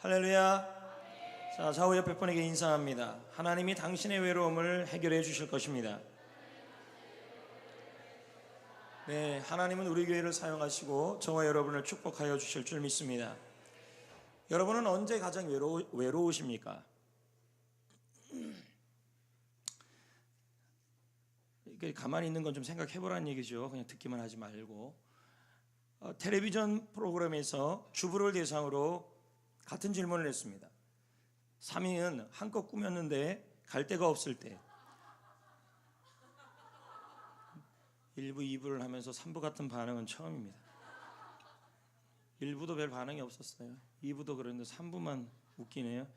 할렐루야. 자, 좌우 옆에 분에게 인사합니다. 하나님이 당신의 외로움을 해결해 주실 것입니다. 네, 하나님은 우리 교회를 사용하시고 저와 여러분을 축복하여 주실 줄 믿습니다. 여러분은 언제 가장 외로우십니까? 가만히 있는 건 좀 생각해 보라는 얘기죠. 그냥 듣기만 하지 말고. 텔레비전 프로그램에서 주부를 대상으로 같은 질문을 했습니다. 3위는 한껏 꾸몄는데 갈 데가 없을 때. 1부, 2부를 하면서 3부 같은 반응은 처음입니다. 1부도 별 반응이 없었어요. 2부도 그런데 3부만 웃기네요.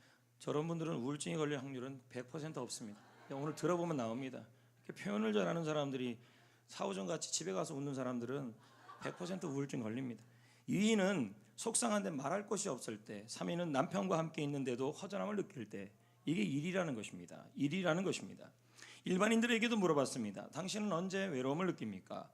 저런 분들은 우울증이 걸릴 확률은 100% 없습니다. 오늘 들어보면 나옵니다. 이렇게 표현을 잘하는 사람들이 사오정같이 집에 가서 웃는 사람들은 100% 우울증 걸립니다. 2위는 속상한데 말할 것이 없을 때, 3위는 남편과 함께 있는데도 허전함을 느낄 때. 이게 1위라는 것입니다. 1위라는 것입니다. 일반인들에게도 물어봤습니다. 당신은 언제 외로움을 느낍니까?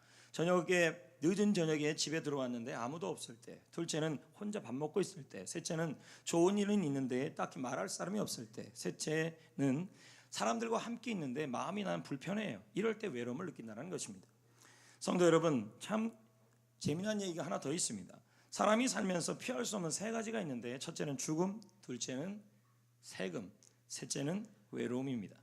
늦은 저녁에 집에 들어왔는데 아무도 없을 때, 둘째는 혼자 밥 먹고 있을 때, 셋째는 좋은 일은 있는데 딱히 말할 사람이 없을 때, 셋째는 사람들과 함께 있는데 마음이 나는 불편해요. 이럴 때 외로움을 느낀다는 것입니다. 성도 여러분, 참 재미난 얘기가 하나 더 있습니다. 사람이 살면서 피할 수 없는 세 가지가 있는데, 첫째는 죽음, 둘째는 세금, 셋째는 외로움입니다.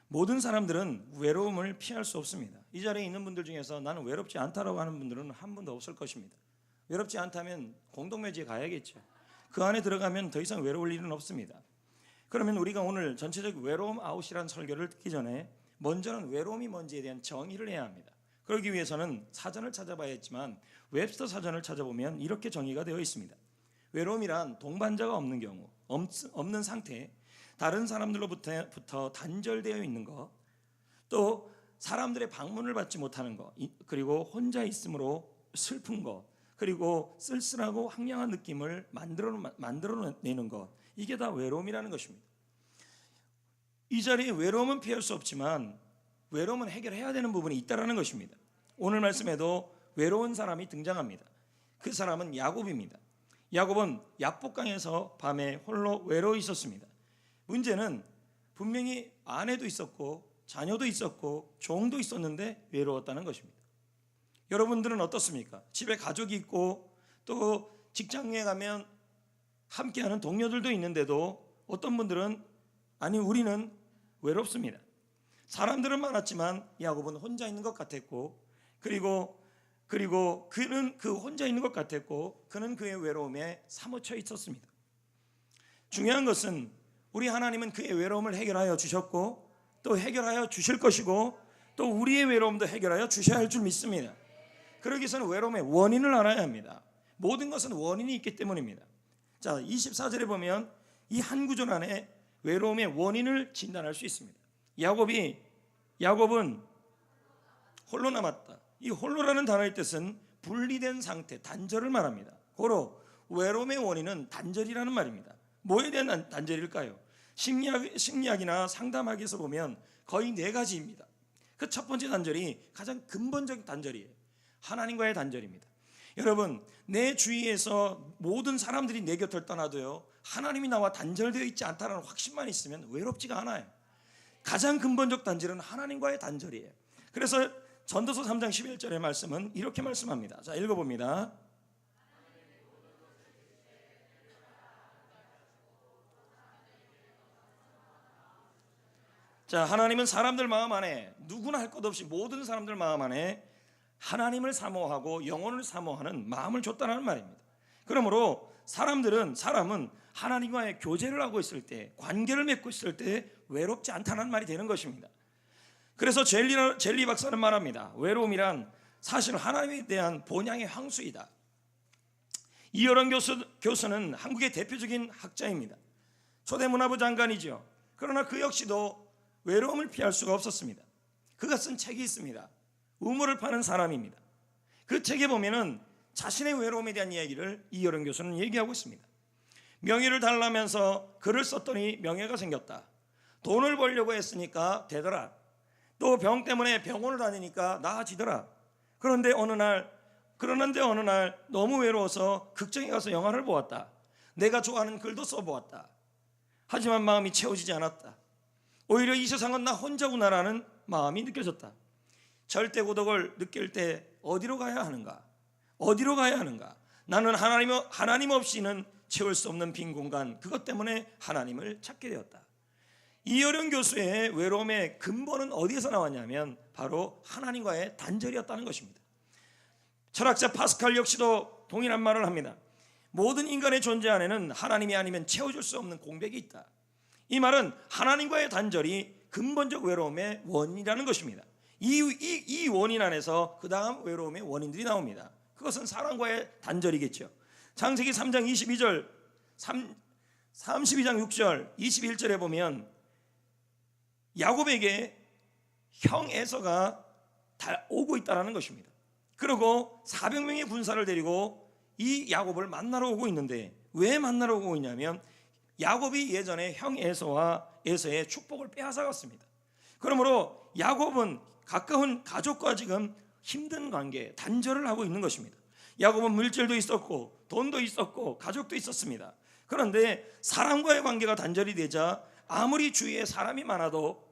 모든 사람들은 외로움을 피할 수 없습니다. 이 자리에 있는 분들 중에서 나는 외롭지 않다라고 하는 분들은 한 분도 없을 것입니다. 외롭지 않다면 공동묘지에 가야겠죠. 그 안에 들어가면 더 이상 외로울 일은 없습니다. 그러면 우리가 오늘 전체적 외로움 아웃이라는 설교를 듣기 전에 먼저는 외로움이 뭔지에 대한 정의를 해야 합니다. 그러기 위해서는 사전을 찾아봐야 했지만 웹스터 사전을 찾아보면 이렇게 정의가 되어 있습니다. 외로움이란 동반자가 없는 경우, 없는 상태, 다른 사람들로부터 단절되어 있는 것, 또 사람들의 방문을 받지 못하는 것, 그리고 혼자 있음으로 슬픈 것, 그리고 쓸쓸하고 황량한 느낌을 만들어내는 것, 이게 다 외로움이라는 것입니다. 이 자리에 외로움은 피할 수 없지만 외로움은 해결해야 되는 부분이 있다는 것입니다. 오늘 말씀에도 외로운 사람이 등장합니다. 그 사람은 야곱입니다. 야곱은 야복강에서 밤에 홀로 외로워 있었습니다. 문제는 분명히 아내도 있었고 자녀도 있었고 종도 있었는데 외로웠다는 것입니다. 여러분들은 어떻습니까? 집에 가족이 있고 또 직장에 가면 함께하는 동료들도 있는데도 어떤 분들은 우리는 외롭습니다. 사람들은 많았지만 야곱은 혼자 있는 것 같았고, 그리고 그는 그 혼자 있는 것 같았고, 그는 그의 외로움에 사무쳐 있었습니다. 중요한 것은 우리 하나님은 그의 외로움을 해결하여 주셨고 또 해결하여 주실 것이고 또 우리의 외로움도 해결하여 주셔야 할 줄 믿습니다. 그러기 위해서는 외로움의 원인을 알아야 합니다. 모든 것은 원인이 있기 때문입니다. 자, 24절에 보면 이 한 구절 안에 외로움의 원인을 진단할 수 있습니다. 야곱은 홀로 남았다. 이 홀로라는 단어의 뜻은 분리된 상태, 단절을 말합니다. 고로 외로움의 원인은 단절이라는 말입니다. 뭐에 대한 단절일까요? 심리학이나 상담학에서 보면 거의 4가지입니다. 그 첫 번째 단절이 가장 근본적인 단절이에요. 하나님과의 단절입니다. 여러분, 내 주위에서 모든 사람들이 내 곁을 떠나도요, 하나님이 나와 단절되어 있지 않다는 확신만 있으면 외롭지가 않아요. 가장 근본적 단절은 하나님과의 단절이에요. 그래서 전도서 3장 11절의 말씀은 이렇게 말씀합니다. 자, 읽어봅니다. 자, 하나님은 사람들 마음 안에, 누구나 할 것 없이 모든 사람들 마음 안에 하나님을 사모하고 영혼을 사모하는 마음을 줬다는 말입니다. 그러므로 사람은 하나님과의 교제를 하고 있을 때, 관계를 맺고 있을 때 외롭지 않다는 말이 되는 것입니다. 그래서 젤리 박사는 말합니다. 외로움이란 사실 하나님에 대한 본향의 황수이다. 이여론 교수는 한국의 대표적인 학자입니다. 초대 문화부 장관이죠. 그러나 그 역시도 외로움을 피할 수가 없었습니다. 그가 쓴 책이 있습니다. 우물을 파는 사람입니다. 그 책에 보면은 자신의 외로움에 대한 이야기를 이여론 교수는 얘기하고 있습니다. 명예를 달라면서 글을 썼더니 명예가 생겼다. 돈을 벌려고 했으니까 되더라. 또 병 때문에 병원을 다니니까 나아지더라. 그런데 어느 날 너무 외로워서 극장에 가서 영화를 보았다. 내가 좋아하는 글도 써보았다. 하지만 마음이 채워지지 않았다. 오히려 이 세상은 나 혼자구나라는 마음이 느껴졌다. 절대 고독을 느낄 때 어디로 가야 하는가? 어디로 가야 하는가? 나는 하나님 없이는 채울 수 없는 빈 공간, 그것 때문에 하나님을 찾게 되었다. 이어령 교수의 외로움의 근본은 어디에서 나왔냐면 바로 하나님과의 단절이었다는 것입니다. 철학자 파스칼 역시도 동일한 말을 합니다. 모든 인간의 존재 안에는 하나님이 아니면 채워줄 수 없는 공백이 있다. 이 말은 하나님과의 단절이 근본적 외로움의 원인이라는 것입니다. 이 원인 안에서 그 다음 외로움의 원인들이 나옵니다. 그것은 사랑과의 단절이겠죠. 창세기 3장 22절 32장 6절 21절에 보면 야곱에게 형 에서가 오고 있다는 것입니다. 그리고 400명의 군사를 데리고 이 야곱을 만나러 오고 있는데, 왜 만나러 오고 있냐면 야곱이 예전에 형 에서의 축복을 빼앗아갔습니다. 그러므로 야곱은 가까운 가족과 지금 힘든 관계, 단절을 하고 있는 것입니다. 야곱은 물질도 있었고 돈도 있었고 가족도 있었습니다. 그런데 사람과의 관계가 단절이 되자 아무리 주위에 사람이 많아도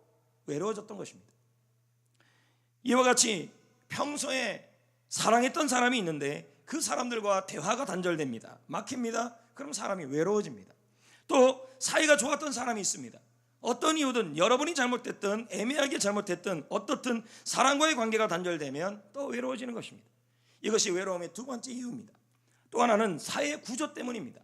외로워졌던 것입니다. 이와 같이 평소에 사랑했던 사람이 있는데 그 사람들과 대화가 단절됩니다. 막힙니다. 그럼 사람이 외로워집니다. 또 사이가 좋았던 사람이 있습니다. 어떤 이유든, 여러분이 잘못됐든 애매하게 잘못됐든 어떻든 사람과의 관계가 단절되면 또 외로워지는 것입니다. 이것이 외로움의 두 번째 이유입니다. 또 하나는 사회 구조 때문입니다.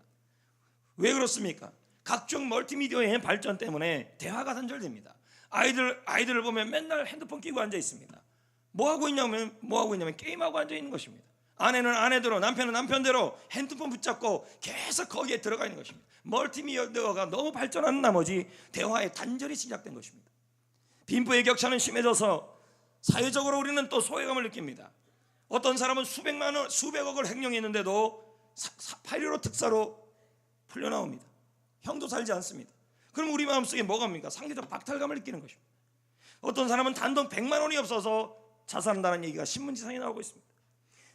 왜 그렇습니까? 각종 멀티미디어의 발전 때문에 대화가 단절됩니다. 아이들을 보면 맨날 핸드폰 끼고 앉아 있습니다. 뭐 하고 있냐면 게임하고 앉아 있는 것입니다. 아내는 아내대로, 남편은 남편대로 핸드폰 붙잡고 계속 거기에 들어가 있는 것입니다. 멀티미디어가 너무 발전하는 나머지 대화의 단절이 시작된 것입니다. 빈부의 격차는 심해져서 사회적으로 우리는 또 소외감을 느낍니다. 어떤 사람은 수백억을 횡령했는데도 8.15 특사로 풀려나옵니다. 형도 살지 않습니다. 그럼 우리 마음속에 뭐가 옵니까? 상대적 박탈감을 느끼는 것입니다. 어떤 사람은 단돈 100만 원이 없어서 자살한다는 얘기가 신문지상에 나오고 있습니다.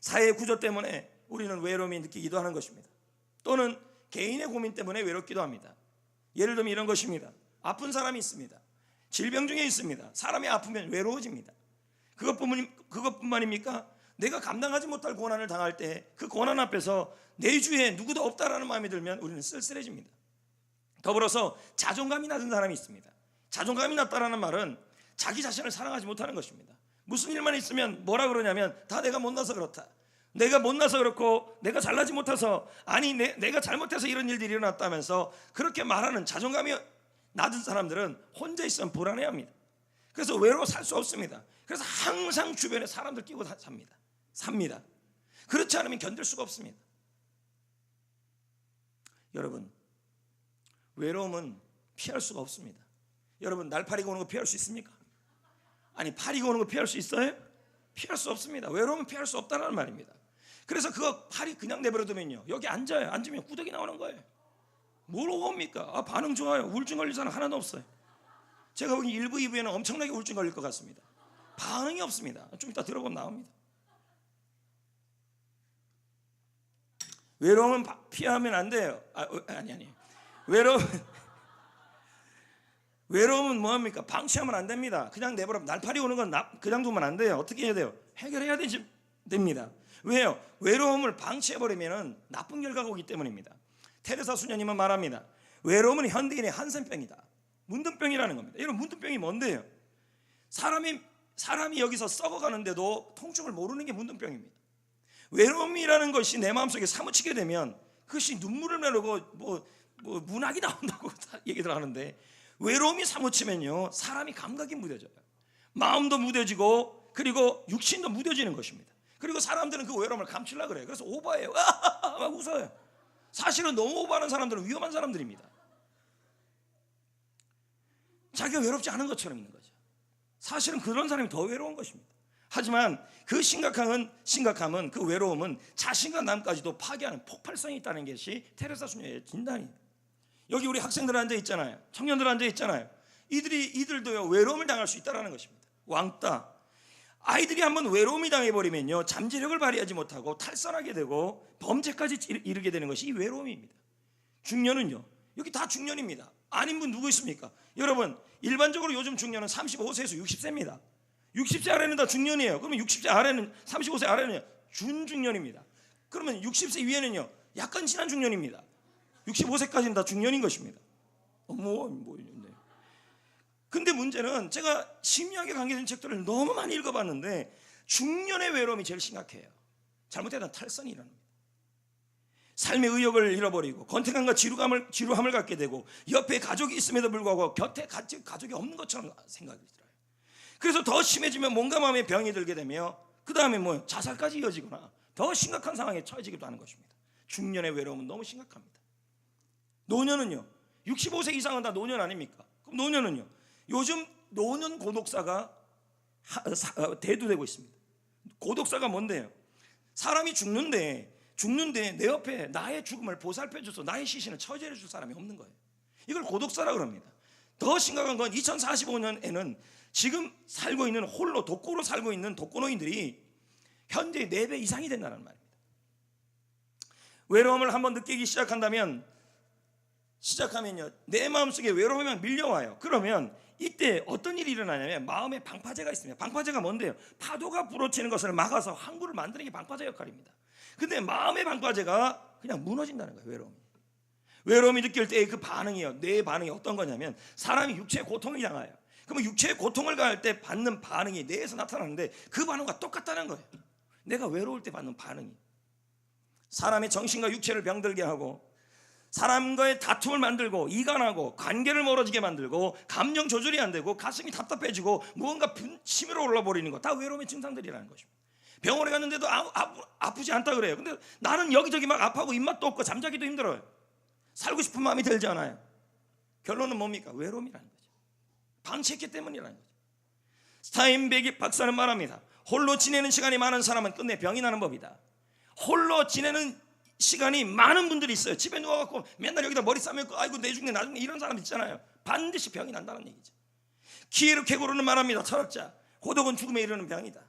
사회 구조 때문에 우리는 외로움이 느끼기도 하는 것입니다. 또는 개인의 고민 때문에 외롭기도 합니다. 예를 들면 이런 것입니다. 아픈 사람이 있습니다. 질병 중에 있습니다. 사람이 아프면 외로워집니다. 그것뿐만입니까? 내가 감당하지 못할 고난을 당할 때 그 고난 앞에서 내 주위에 누구도 없다라는 마음이 들면 우리는 쓸쓸해집니다. 더불어서 자존감이 낮은 사람이 있습니다. 자존감이 낮다라는 말은 자기 자신을 사랑하지 못하는 것입니다. 무슨 일만 있으면 뭐라 그러냐면 다 내가 못나서 그렇다. 내가 못나서 그렇고 내가 잘나지 못해서, 아니 내가 잘못해서 이런 일들이 일어났다면서 그렇게 말하는 자존감이 낮은 사람들은 혼자 있으면 불안해합니다. 그래서 외로워 살 수 없습니다. 그래서 항상 주변에 사람들 끼고 삽니다. 그렇지 않으면 견딜 수가 없습니다. 여러분, 외로움은 피할 수가 없습니다. 여러분, 날파리가 오는 거 피할 수 있습니까? 아니, 파리가 오는 거 피할 수 있어요? 피할 수 없습니다. 외로움은 피할 수 없다는 말입니다. 그래서 그거 파리 그냥 내버려두면요, 여기 앉으면 꾸덕이 나오는 거예요. 뭘 옵니까? 반응 좋아요. 우울증 걸릴 사람 하나도 없어요. 제가 보기 1부, 2부에는 엄청나게 우울증 걸릴 것 같습니다. 반응이 없습니다. 좀 이따 들어보면 나옵니다. 외로움은 피하면 안 돼요. 아니. 외로움은 뭐합니까? 방치하면 안 됩니다. 그냥 내버려, 날파리 오는 건 그냥 두면 안 돼요. 어떻게 해야 돼요? 해결해야 됩니다. 왜요? 외로움을 방치해버리면 나쁜 결과가 오기 때문입니다. 테레사 수녀님은 말합니다. 외로움은 현대인의 한센병이다. 문둥병이라는 겁니다. 여러분, 문둥병이 뭔데요? 사람이 여기서 썩어가는데도 통증을 모르는 게 문둥병입니다. 외로움이라는 것이 내 마음속에 사무치게 되면 그것이 눈물을 내려고 뭐 문학이 나온다고 얘기들 하는데, 외로움이 사무치면요, 사람이 감각이 무뎌져요. 마음도 무뎌지고 그리고 육신도 무뎌지는 것입니다. 그리고 사람들은 그 외로움을 감추려고 그래요. 그래서 오버해요. 막 웃어요. 사실은 너무 오버하는 사람들은 위험한 사람들입니다. 자기가 외롭지 않은 것처럼 있는 거죠. 사실은 그런 사람이 더 외로운 것입니다. 하지만 그 심각함은 그 외로움은 자신과 남까지도 파괴하는 폭발성이 있다는 것이 테레사 수녀의 진단입니다. 여기 우리 학생들 앉아 있잖아요. 청년들 앉아 있잖아요. 이들도요, 외로움을 당할 수 있다는 것입니다. 왕따. 아이들이 한번 외로움이 당해버리면요, 잠재력을 발휘하지 못하고 탈선하게 되고 범죄까지 이르게 되는 것이 이 외로움입니다. 중년은요, 여기 다 중년입니다. 아닌 분 누구 있습니까? 여러분, 일반적으로 요즘 중년은 35세에서 60세입니다. 60세 아래는 다 중년이에요. 그러면 60세 아래는, 35세 아래는 준중년입니다. 그러면 60세 위에는요, 약간 지난 중년입니다. 65세까지는 다 중년인 것입니다. 근데 문제는 제가 심리학에 관계된 책들을 너무 많이 읽어봤는데 중년의 외로움이 제일 심각해요. 잘못되면 탈선이 일어납니다. 삶의 의욕을 잃어버리고 권태감과 지루함을 갖게 되고 옆에 가족이 있음에도 불구하고 곁에 가족이 없는 것처럼 생각이 들어요. 그래서 더 심해지면 몸과 마음에 병이 들게 되며 그 다음에 뭐 자살까지 이어지거나 더 심각한 상황에 처해지기도 하는 것입니다. 중년의 외로움은 너무 심각합니다. 노년은요, 65세 이상은 다 노년 아닙니까? 그럼 노년은요, 요즘 노년 고독사가 대두되고 있습니다. 고독사가 뭔데요? 사람이 죽는데 내 옆에 나의 죽음을 보살펴줘서 나의 시신을 처리해 줄 사람이 없는 거예요. 이걸 고독사라고 합니다. 더 심각한 건 2045년에는 지금 살고 있는 홀로 독고로 살고 있는 독거노인들이 현재 4배 이상이 된다는 말입니다. 외로움을 한번 느끼기 시작하면요, 내 마음속에 외로움이 밀려와요. 그러면 이때 어떤 일이 일어나냐면 마음에 방파제가 있습니다. 방파제가 뭔데요? 파도가 불어치는 것을 막아서 항구를 만드는 게 방파제 역할입니다. 근데 마음의 방파제가 그냥 무너진다는 거예요. 외로움이 느낄 때의 그 반응이요, 뇌의 반응이 어떤 거냐면 사람이 육체의 고통을 당해요. 그러면 육체의 고통을 가할 때 받는 반응이 뇌에서 나타나는데 그 반응과 똑같다는 거예요. 내가 외로울 때 받는 반응이 사람의 정신과 육체를 병들게 하고 사람과의 다툼을 만들고 이간하고 관계를 멀어지게 만들고 감정 조절이 안 되고 가슴이 답답해지고 무언가 치밀어 올라버리는 거 다 외로움의 증상들이라는 것입니다. 병원에 갔는데도 아프지 않다 그래요. 근데 나는 여기저기 막 아파하고 입맛도 없고 잠자기도 힘들어요. 살고 싶은 마음이 들지 않아요. 결론은 뭡니까? 외로움이라는 거죠. 방치했기 때문이라는 거죠. 스타인베기 박사는 말합니다. 홀로 지내는 시간이 많은 사람은 끝내 병이 나는 법이다. 홀로 지내는 시간이 많은 분들이 있어요. 집에 누워갖고 맨날 여기다 머리 싸매고 아이고 내 죽네 나 죽네 이런 사람 있잖아요. 반드시 병이 난다는 얘기죠. 키에르케고르는 말합니다. 철학자, 고독은 죽음에 이르는 병이다.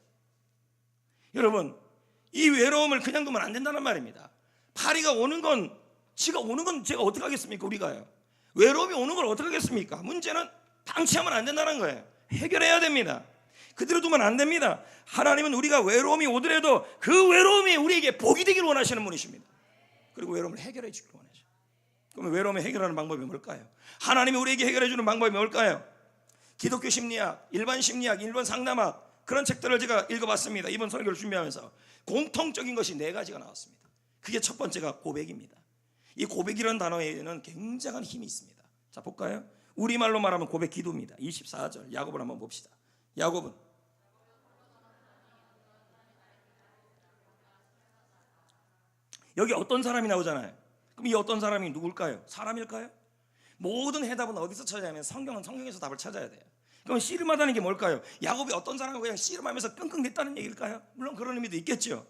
여러분, 이 외로움을 그냥 두면 안 된다는 말입니다. 파리가 오는 건 지가 오는 건 제가 어떻게 하겠습니까? 우리가요. 외로움이 오는 걸 어떻게 하겠습니까? 문제는 방치하면 안 된다는 거예요. 해결해야 됩니다. 그대로 두면 안 됩니다. 하나님은 우리가 외로움이 오더라도 그 외로움이 우리에게 복이 되기를 원하시는 분이십니다. 그리고 외로움을 해결해 주기를 원하셔요. 그러면 외로움을 해결하는 방법이 뭘까요? 하나님이 우리에게 해결해 주는 방법이 뭘까요? 기독교 심리학, 일반 심리학, 일반 상담학 그런 책들을 제가 읽어봤습니다. 이번 설교를 준비하면서 공통적인 것이 4가지가 나왔습니다. 그게 첫 번째가 고백입니다. 이 고백이라는 단어에는 굉장한 힘이 있습니다. 자, 볼까요? 우리말로 말하면 고백 기도입니다. 24절 야곱을 한번 봅시다. 야곱은 여기 어떤 사람이 나오잖아요. 그럼 이 어떤 사람이 누굴까요? 사람일까요? 모든 해답은 어디서 찾아야 하면 성경에서 답을 찾아야 돼요. 그럼 씨름하다는 게 뭘까요? 야곱이 어떤 사람과 그냥 씨름하면서 끙끙댔다는 얘기일까요? 물론 그런 의미도 있겠죠.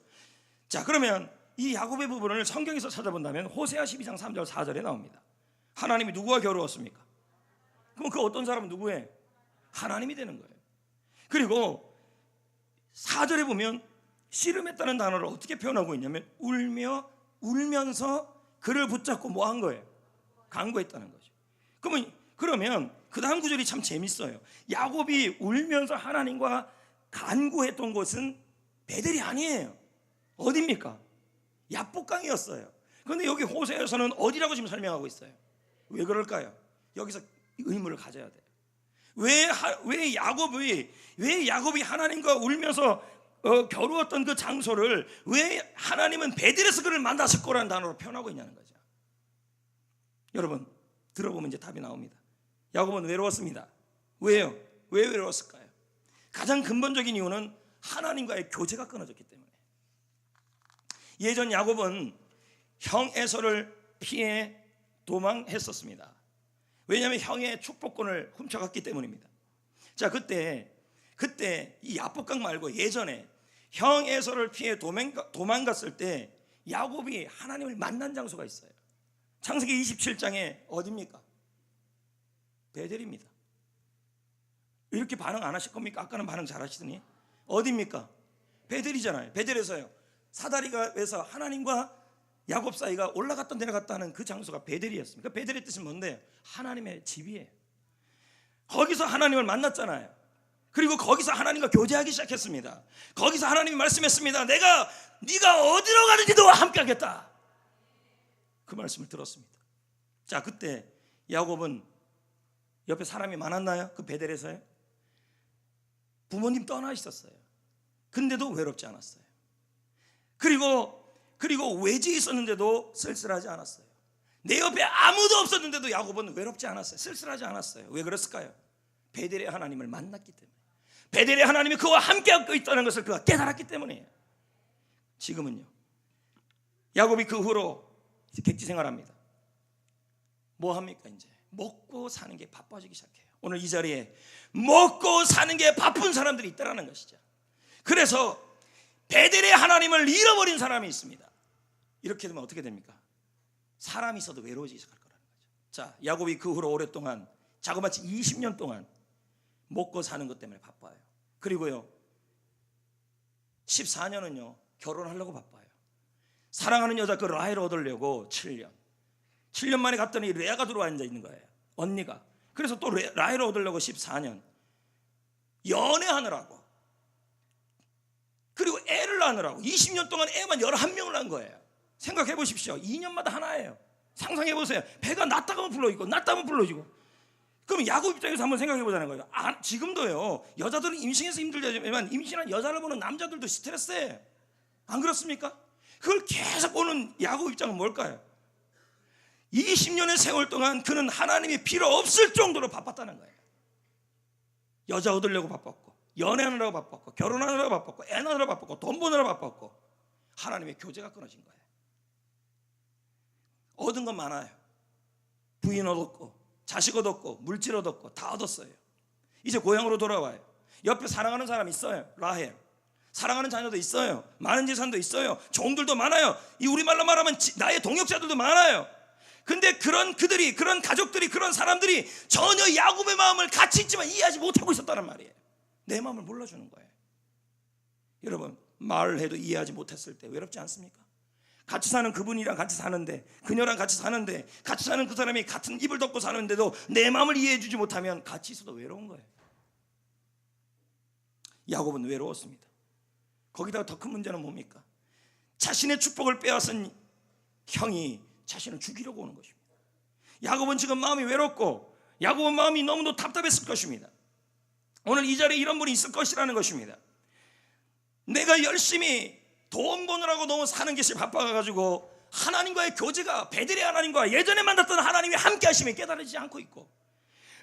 자, 그러면 이 야곱의 부분을 성경에서 찾아본다면 호세아 12장 3절 4절에 나옵니다. 하나님이 누구와 겨루었습니까? 그럼 그 어떤 사람은 누구예요? 하나님이 되는 거예요. 그리고 4절에 보면 씨름했다는 단어를 어떻게 표현하고 있냐면 울면서 그를 붙잡고 뭐 한 거예요? 간구했다는 거죠. 그러면 그 다음 구절이 참 재밌어요. 야곱이 울면서 하나님과 간구했던 곳은 베델이 아니에요. 어디입니까? 야복강이었어요. 그런데 여기 호세에서는 어디라고 지금 설명하고 있어요? 왜 그럴까요? 여기서 의문을 가져야 돼요. 왜 야곱이 하나님과 울면서 겨루었던 그 장소를 왜 하나님은 베델에서 그를 만나실 거라는 단어로 표현하고 있냐는 거죠. 여러분, 들어보면 이제 답이 나옵니다. 야곱은 외로웠습니다. 왜요? 왜 외로웠을까요? 가장 근본적인 이유는 하나님과의 교제가 끊어졌기 때문에. 예전 야곱은 형 에서를 피해 도망했었습니다. 왜냐하면 형의 축복권을 훔쳐갔기 때문입니다. 자, 그때 이 야복강 말고 예전에 형 에서를 피해 도망갔을 때 야곱이 하나님을 만난 장소가 있어요. 창세기 27장에 어디입니까? 베델입니다. 이렇게 반응 안 하실 겁니까? 아까는 반응 잘 하시더니. 어디입니까? 베델이잖아요. 베델에서요, 사다리가 에서 하나님과 야곱 사이가 올라갔다 내려갔다 하는 그 장소가 베델이었습니다. 그 베델의 뜻은 뭔데요? 하나님의 집이에요. 거기서 하나님을 만났잖아요. 그리고 거기서 하나님과 교제하기 시작했습니다. 거기서 하나님이 말씀했습니다. 네가 어디로 가든지 너와 함께 하겠다. 그 말씀을 들었습니다. 자, 그때 야곱은 옆에 사람이 많았나요? 그 베델에서요? 부모님 떠나 있었어요. 근데도 외롭지 않았어요. 그리고 외지에 있었는데도 쓸쓸하지 않았어요. 내 옆에 아무도 없었는데도 야곱은 외롭지 않았어요. 쓸쓸하지 않았어요. 왜 그랬을까요? 베델의 하나님을 만났기 때문에, 베델의 하나님이 그와 함께하고 있다는 것을 그가 깨달았기 때문이에요. 지금은요, 야곱이 그 후로 객지 생활합니다. 뭐 합니까? 이제 먹고 사는 게 바빠지기 시작해요. 오늘 이 자리에 먹고 사는 게 바쁜 사람들이 있다는 것이죠. 그래서 베델의 하나님을 잃어버린 사람이 있습니다. 이렇게 되면 어떻게 됩니까? 사람이 있어도 외로워지기 시작할 거라는 거죠. 자, 야곱이 그 후로 오랫동안, 자그마치 20년 동안 먹고 사는 것 때문에 바빠요. 그리고요, 14년은요 결혼하려고 바빠요. 사랑하는 여자 그 라헬을 얻으려고 7년 만에 갔더니 레아가 들어와 앉아 있는 거예요. 언니가. 그래서 또 라헬을 얻으려고 14년 연애하느라고, 그리고 애를 낳으느라고 20년 동안 애만 11명을 낳은 거예요. 생각해 보십시오. 2년마다 하나예요. 상상해 보세요. 배가 났다가면 불러지고 났다면 불러지고. 그럼 야곱 입장에서 한번 생각해 보자는 거예요. 지금도요, 여자들은 임신해서 힘들지만 임신한 여자를 보는 남자들도 스트레스예요. 안 그렇습니까? 그걸 계속 보는 야곱 입장은 뭘까요? 20년의 세월 동안 그는 하나님이 필요 없을 정도로 바빴다는 거예요. 여자 얻으려고 바빴고, 연애하느라고 바빴고, 결혼하느라고 바빴고, 애 낳으느라고 바빴고, 돈 버느라고 바빴고, 하나님의 교제가 끊어진 거예요. 얻은 건 많아요. 부인 얻었고, 자식 얻었고, 물질 얻었고, 다 얻었어요. 이제 고향으로 돌아와요. 옆에 사랑하는 사람이 있어요. 라헬. 사랑하는 자녀도 있어요. 많은 재산도 있어요. 종들도 많아요. 이 우리말로 말하면 나의 동역자들도 많아요. 근데 그런 가족들이, 그런 사람들이 전혀 야곱의 마음을 같이 있지만 이해하지 못하고 있었다는 말이에요. 내 마음을 몰라주는 거예요. 여러분, 말을 해도 이해하지 못했을 때 외롭지 않습니까? 같이 사는 그분이랑 같이 사는데, 그녀랑 같이 사는데, 같이 사는 그 사람이 같은 입을 덮고 사는데도 내 마음을 이해해 주지 못하면 같이 있어도 외로운 거예요. 야곱은 외로웠습니다. 거기다가 더 큰 문제는 뭡니까? 자신의 축복을 빼앗은 형이 자신을 죽이려고 오는 것입니다. 야곱은 지금 마음이 외롭고, 야곱은 마음이 너무도 답답했을 것입니다. 오늘 이 자리에 이런 분이 있을 것이라는 것입니다. 내가 열심히 돈 버느라고 너무 사는 것이 바빠가지고 하나님과의 교제가, 베델의 하나님과 예전에 만났던 하나님이 함께 하심이 깨달아지지 않고 있고,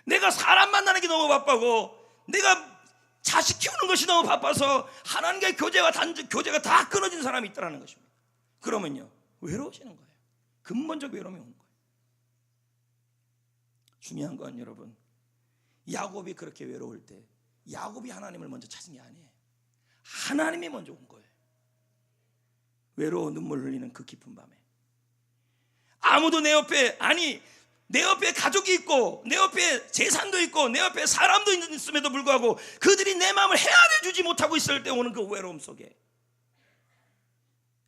내가 사람 만나는 게 너무 바빠고, 내가 자식 키우는 것이 너무 바빠서 하나님과의 교제가 다 끊어진 사람이 있다는 것입니다. 그러면요, 외로워지는 거예요. 근본적 외로움이 오는 거예요. 중요한 건 여러분, 야곱이 그렇게 외로울 때 야곱이 하나님을 먼저 찾은 게 아니에요. 하나님이 먼저 온 거예요. 외로워 눈물 흘리는 그 깊은 밤에 아무도 내 옆에 가족이 있고, 내 옆에 재산도 있고, 내 옆에 사람도 있음에도 불구하고 그들이 내 마음을 헤아려 주지 못하고 있을 때 오는 그 외로움 속에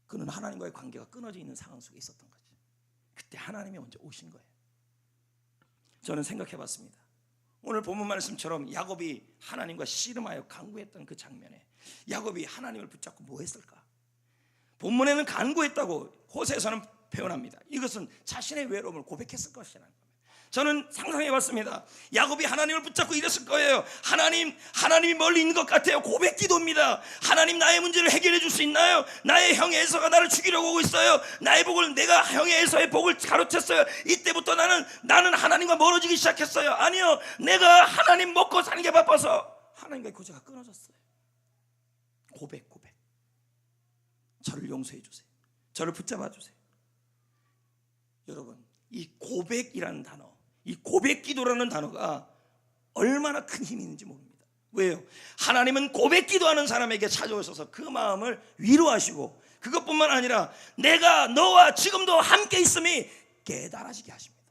그는 하나님과의 관계가 끊어져 있는 상황 속에 있었던 거죠. 그때 하나님이 먼저 오신 거예요. 저는 생각해 봤습니다. 오늘 본문 말씀처럼 야곱이 하나님과 씨름하여 간구했던 그 장면에 야곱이 하나님을 붙잡고 뭐 했을까? 본문에는 간구했다고 호세에서는 표현합니다. 이것은 자신의 외로움을 고백했을 것이라는 겁니다. 저는 상상해 봤습니다. 야곱이 하나님을 붙잡고 이랬을 거예요. 하나님이 멀리 있는 것 같아요. 고백 기도입니다. 하나님, 나의 문제를 해결해 줄 수 있나요? 나의 형 에서가 나를 죽이려고 오고 있어요. 내가 형의 에서의 복을 가로챘어요. 이때부터 나는 하나님과 멀어지기 시작했어요. 아니요, 내가 하나님 먹고 사는 게 바빠서 하나님과의 교제가 끊어졌어요. 고백. 저를 용서해 주세요. 저를 붙잡아 주세요. 여러분, 이 고백이라는 단어, 이 고백 기도라는 단어가 얼마나 큰 힘이 있는지 모릅니다. 왜요? 하나님은 고백 기도하는 사람에게 찾아오셔서 그 마음을 위로하시고, 그것뿐만 아니라 내가 너와 지금도 함께 있음이 깨달아지게 하십니다.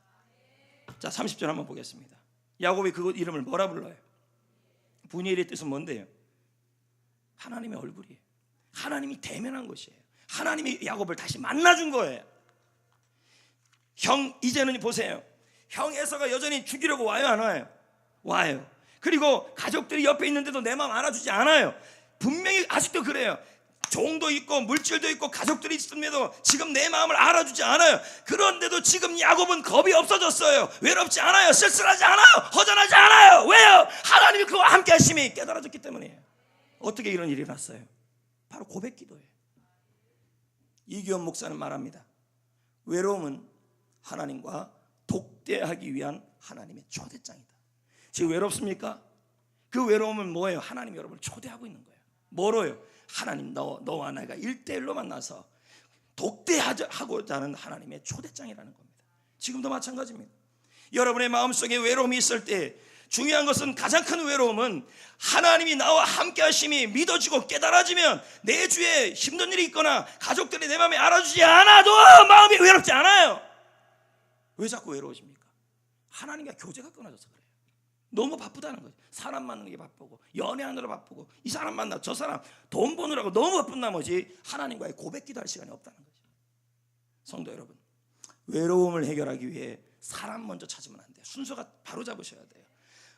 자, 30절 한번 보겠습니다. 야곱이 그 이름을 뭐라 불러요? 분이엘의 뜻은 뭔데요? 하나님의 얼굴이에요. 하나님이 대면한 것이에요. 하나님이 야곱을 다시 만나준 거예요. 형 이제는 보세요. 형 에서가 여전히 죽이려고 와요, 안 와요? 와요. 그리고 가족들이 옆에 있는데도 내 마음 알아주지 않아요. 분명히 아직도 그래요. 종도 있고 물질도 있고 가족들이 있음에도 지금 내 마음을 알아주지 않아요. 그런데도 지금 야곱은 겁이 없어졌어요. 외롭지 않아요. 쓸쓸하지 않아요. 허전하지 않아요. 왜요? 하나님이 그와 함께 하심이 깨달아졌기 때문이에요. 어떻게 이런 일이 났어요? 바로 고백 기도예요. 이규현 목사는 말합니다. 외로움은 하나님과 독대하기 위한 하나님의 초대장이다. 지금 외롭습니까? 그 외로움은 뭐예요? 하나님이 여러분을 초대하고 있는 거예요. 뭐로요? 하나님 너와 내가 1대1로 만나서 독대하고자 하는 하나님의 초대장이라는 겁니다. 지금도 마찬가지입니다. 여러분의 마음속에 외로움이 있을 때 중요한 것은, 가장 큰 외로움은 하나님이 나와 함께 하심이 믿어지고 깨달아지면 내 주에 힘든 일이 있거나 가족들이 내 마음에 알아주지 않아도 마음이 외롭지 않아요. 왜 자꾸 외로우십니까? 하나님과 교제가 끊어져서 그래요. 너무 바쁘다는 거죠. 사람 만나는 게 바쁘고 연애하느라 바쁘고 이 사람 만나 저 사람 돈 버느라고 너무 바쁜 나머지 하나님과의 고백 기도할 시간이 없다는 거죠. 성도 여러분, 외로움을 해결하기 위해 사람 먼저 찾으면 안 돼요. 순서가 바로 잡으셔야 돼요.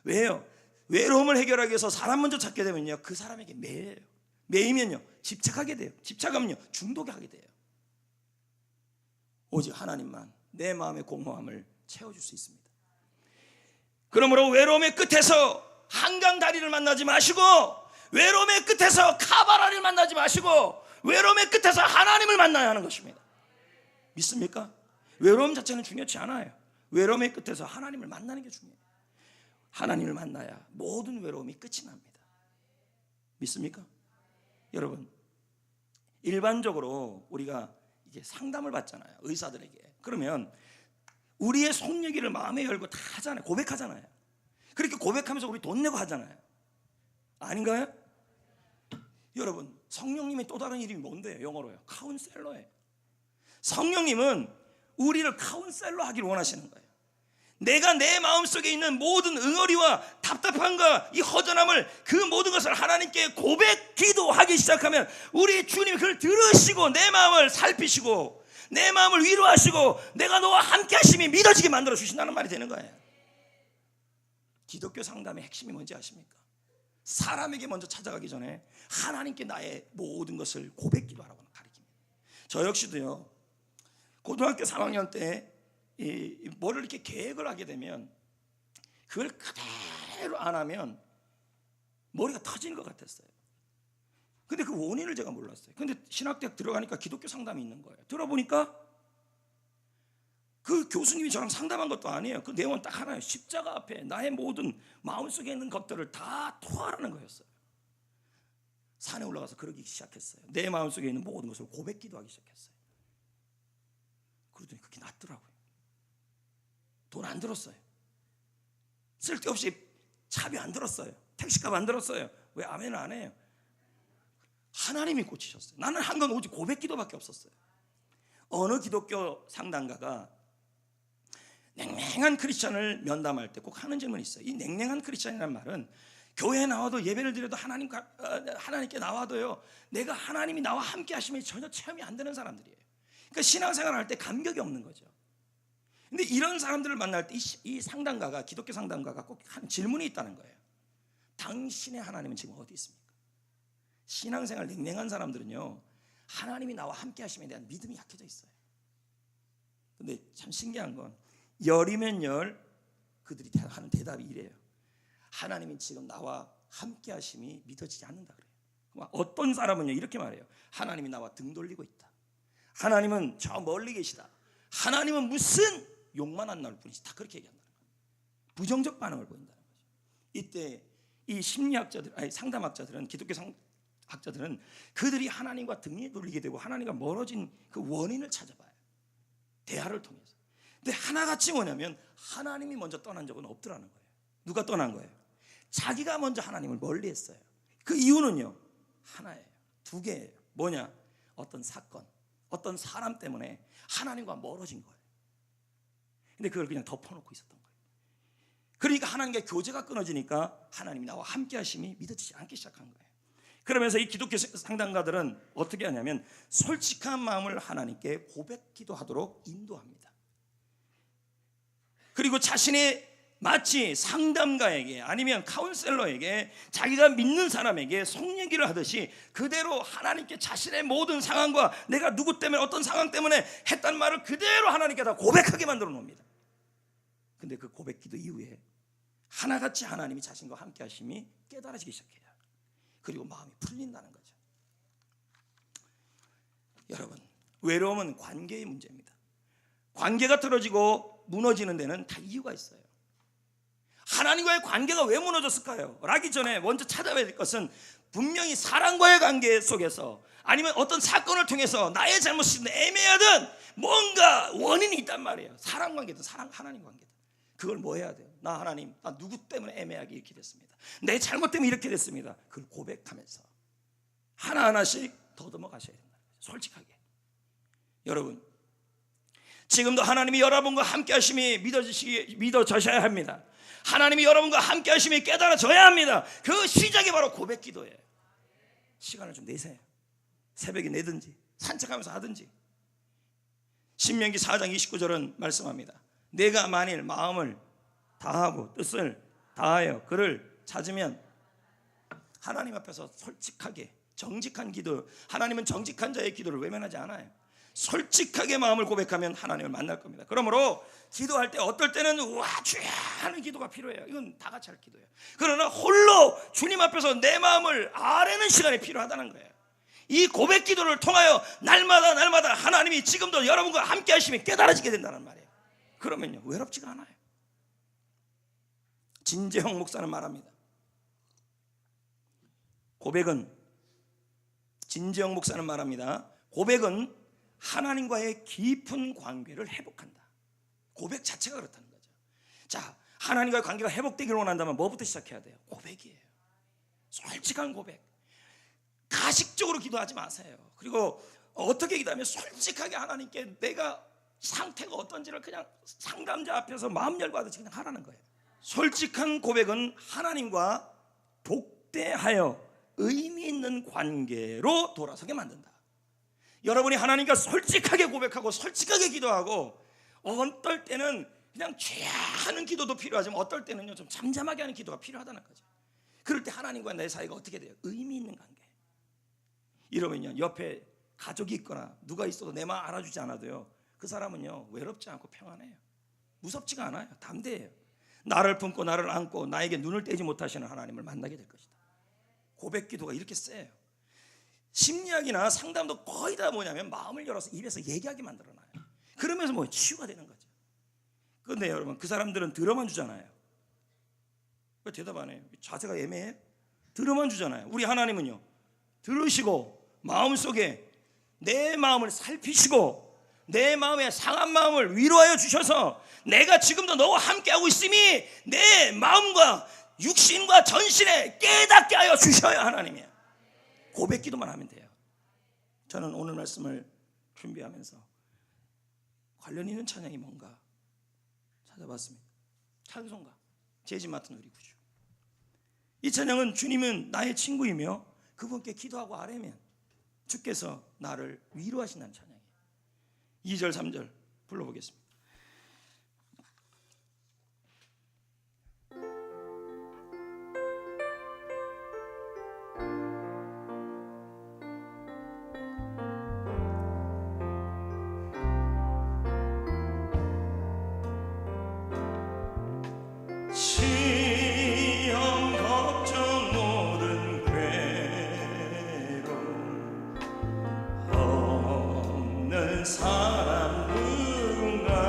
왜요? 외로움을 해결하기 위해서 사람 먼저 찾게 되면요, 그 사람에게 매여요. 매이면요 집착하게 돼요. 집착하면요 중독이 하게 돼요. 오직 하나님만 내 마음의 공허함을 채워줄 수 있습니다. 그러므로 외로움의 끝에서 한강 다리를 만나지 마시고, 외로움의 끝에서 카바라를 만나지 마시고, 외로움의 끝에서 하나님을 만나야 하는 것입니다. 믿습니까? 외로움 자체는 중요치 않아요. 외로움의 끝에서 하나님을 만나는 게 중요해요. 하나님을 만나야 모든 외로움이 끝이 납니다. 믿습니까? 여러분, 일반적으로 우리가 이제 상담을 받잖아요, 의사들에게. 그러면 우리의 속 얘기를 마음에 열고 다 하잖아요. 고백하잖아요. 그렇게 고백하면서 우리 돈 내고 하잖아요. 아닌가요? 여러분, 성령님의 또 다른 이름이 뭔데요? 영어로요. 카운셀러예요. 성령님은 우리를 카운셀러 하기를 원하시는 거예요. 내가 내 마음속에 있는 모든 응어리와 답답함과 이 허전함을, 그 모든 것을 하나님께 고백 기도하기 시작하면 우리 주님이 그걸 들으시고 내 마음을 살피시고 내 마음을 위로하시고 내가 너와 함께 하심이 믿어지게 만들어 주신다는 말이 되는 거예요. 기독교 상담의 핵심이 뭔지 아십니까? 사람에게 먼저 찾아가기 전에 하나님께 나의 모든 것을 고백 기도하라고 가르칩니다. 저 역시도요, 고등학교 3학년 때 뭐를 이렇게 계획을 하게 되면 그걸 그대로 안 하면 머리가 터지는 것 같았어요. 근데 그 원인을 제가 몰랐어요. 근데 신학대학 들어가니까 기독교 상담이 있는 거예요. 들어보니까 그 교수님이 저랑 상담한 것도 아니에요. 그 내용은 딱 하나예요. 십자가 앞에 나의 모든 마음속에 있는 것들을 다 토하라는 거였어요. 산에 올라가서 그러기 시작했어요. 내 마음속에 있는 모든 것을 고백 기도하기 시작했어요. 그러더니 그게 낫더라고요. 돈 안 들었어요. 쓸데없이 차비 안 들었어요. 택시값 안 들었어요. 왜 아멘을 안 해요? 하나님이 고치셨어요. 나는 한 건 오직 고백 기도밖에 없었어요. 어느 기독교 상담가가 냉랭한 크리스천을 면담할 때 꼭 하는 질문이 있어요. 이 냉랭한 크리스천이라는 말은 교회에 나와도 예배를 드려도 하나님께 나와도요, 내가 하나님이 나와 함께 하시면 전혀 체험이 안 되는 사람들이에요. 그러니까 신앙생활을 할 때 감격이 없는 거죠. 근데 이런 사람들을 만날 때 이 상담가가, 기독교 상담가가 꼭 하는 질문이 있다는 거예요. 당신의 하나님은 지금 어디 있습니까? 신앙생활 냉랭한 사람들은요, 하나님이 나와 함께 하심에 대한 믿음이 약해져 있어요. 근데 참 신기한 건 열이면 열, 그들이 하는 대답이 이래요. 하나님이 지금 나와 함께 하심이 믿어지지 않는다 그래요. 어떤 사람은요 이렇게 말해요. 하나님이 나와 등 돌리고 있다. 하나님은 저 멀리 계시다. 하나님은 무슨 욕만 안 나올 뿐이지. 다 그렇게 얘기한다는 거예요. 부정적 반응을 보인다는 거죠. 이때 이 심리학자들, 아니 상담학자들은, 기독교 학자들은 그들이 하나님과 등이 돌리게 되고 하나님과 멀어진 그 원인을 찾아봐요. 대화를 통해서. 근데 하나같이 뭐냐면 하나님이 먼저 떠난 적은 없더라는 거예요. 누가 떠난 거예요? 자기가 먼저 하나님을 멀리했어요. 그 이유는요 하나예요. 두 개예요. 뭐냐? 어떤 사건, 어떤 사람 때문에 하나님과 멀어진 거예요. 근데 그걸 그냥 덮어놓고 있었던 거예요. 그러니까 하나님과 교제가 끊어지니까 하나님이 나와 함께 하심이 믿어지지 않기 시작한 거예요. 그러면서 이 기독교 상담가들은 어떻게 하냐면 솔직한 마음을 하나님께 고백 기도하도록 인도합니다. 그리고 자신의 마치 상담가에게 아니면 카운셀러에게 자기가 믿는 사람에게 속 얘기를 하듯이 그대로 하나님께 자신의 모든 상황과 내가 누구 때문에 어떤 상황 때문에 했단 말을 그대로 하나님께 다 고백하게 만들어 놓습니다. 근데 그 고백 기도 이후에 하나같이 하나님이 자신과 함께 하심이 깨달아지기 시작해요. 그리고 마음이 풀린다는 거죠. 여러분, 외로움은 관계의 문제입니다. 관계가 틀어지고 무너지는 데는 다 이유가 있어요. 하나님과의 관계가 왜 무너졌을까요? 라기 전에 먼저 찾아봐야 될 것은 분명히 사랑과의 관계 속에서 아니면 어떤 사건을 통해서 나의 잘못이 애매하든 뭔가 원인이 있단 말이에요. 사랑 관계든 하나님 관계든. 그걸 뭐 해야 돼요? 나 하나님, 나 누구 때문에 애매하게 이렇게 됐습니다. 내 잘못 때문에 이렇게 됐습니다. 그걸 고백하면서 하나하나씩 더듬어 가셔야 된다. 솔직하게. 여러분, 지금도 하나님이 여러분과 함께 하심이 믿어져야 합니다. 하나님이 여러분과 함께 하심이 깨달아져야 합니다. 그 시작이 바로 고백 기도예요. 시간을 좀 내세요. 새벽에 내든지 산책하면서 하든지. 신명기 4장 29절은 말씀합니다. 내가 만일 마음을 다하고 뜻을 다하여 그를 찾으면 하나님 앞에서 솔직하게 정직한 기도, 하나님은 정직한 자의 기도를 외면하지 않아요. 솔직하게 마음을 고백하면 하나님을 만날 겁니다. 그러므로 기도할 때 어떨 때는 와 주야 하는 기도가 필요해요. 이건 다 같이 할 기도예요. 그러나 홀로 주님 앞에서 내 마음을 아뢰는 시간이 필요하다는 거예요. 이 고백 기도를 통하여 날마다 하나님이 지금도 여러분과 함께 하심이 깨달아지게 된다는 말이에요. 그러면요 외롭지가 않아요. 진재형 목사는 말합니다. 진재형 목사는 말합니다. 고백은 하나님과의 깊은 관계를 회복한다. 고백 자체가 그렇다는 거죠. 자, 하나님과의 관계가 회복되기를 원한다면 뭐부터 시작해야 돼요? 고백이에요. 솔직한 고백. 가식적으로 기도하지 마세요. 그리고 어떻게 기도하면 솔직하게 하나님께 내가 상태가 어떤지를 그냥 상담자 앞에서 마음 열고 하듯이 그냥 하라는 거예요. 솔직한 고백은 하나님과 복대하여 의미 있는 관계로 돌아서게 만든다. 여러분이 하나님과 솔직하게 고백하고 솔직하게 기도하고 어떨 때는 그냥 죄야 하는 기도도 필요하지만 어떨 때는요 좀 잠잠하게 하는 기도가 필요하다는 거죠. 그럴 때 하나님과 내 사이가 어떻게 돼요? 의미 있는 관계. 이러면요 옆에 가족이 있거나 누가 있어도 내 마음 알아주지 않아도요 그 사람은요 외롭지 않고 평안해요. 무섭지가 않아요. 담대해요. 나를 품고 나를 안고 나에게 눈을 떼지 못하시는 하나님을 만나게 될 것이다. 고백 기도가 이렇게 세요. 심리학이나 상담도 거의 다 뭐냐면 마음을 열어서 입에서 얘기하게 만들어놔요. 그러면서 뭐 치유가 되는 거죠. 그런데 여러분 그 사람들은 들어만 주잖아요. 왜 대답 안 해요? 자세가 애매해? 들어만 주잖아요. 우리 하나님은요 들으시고 마음속에 내 마음을 살피시고 내 마음의 상한 마음을 위로하여 주셔서 내가 지금도 너와 함께하고 있음이 내 마음과 육신과 전신에 깨닫게 하여 주셔야 하나님이에요. 고백 기도만 하면 돼요. 저는 오늘 말씀을 준비하면서 관련 있는 찬양이 뭔가 찾아봤습니다. 찬송가 재진 맡은 우리 구주. 이 찬양은 주님은 나의 친구이며 그분께 기도하고 아뢰면 주께서 나를 위로하신다는 찬양이에요. 2절 3절 불러보겠습니다. 시험 걱정 모든 괴로움 없는 사람 누군가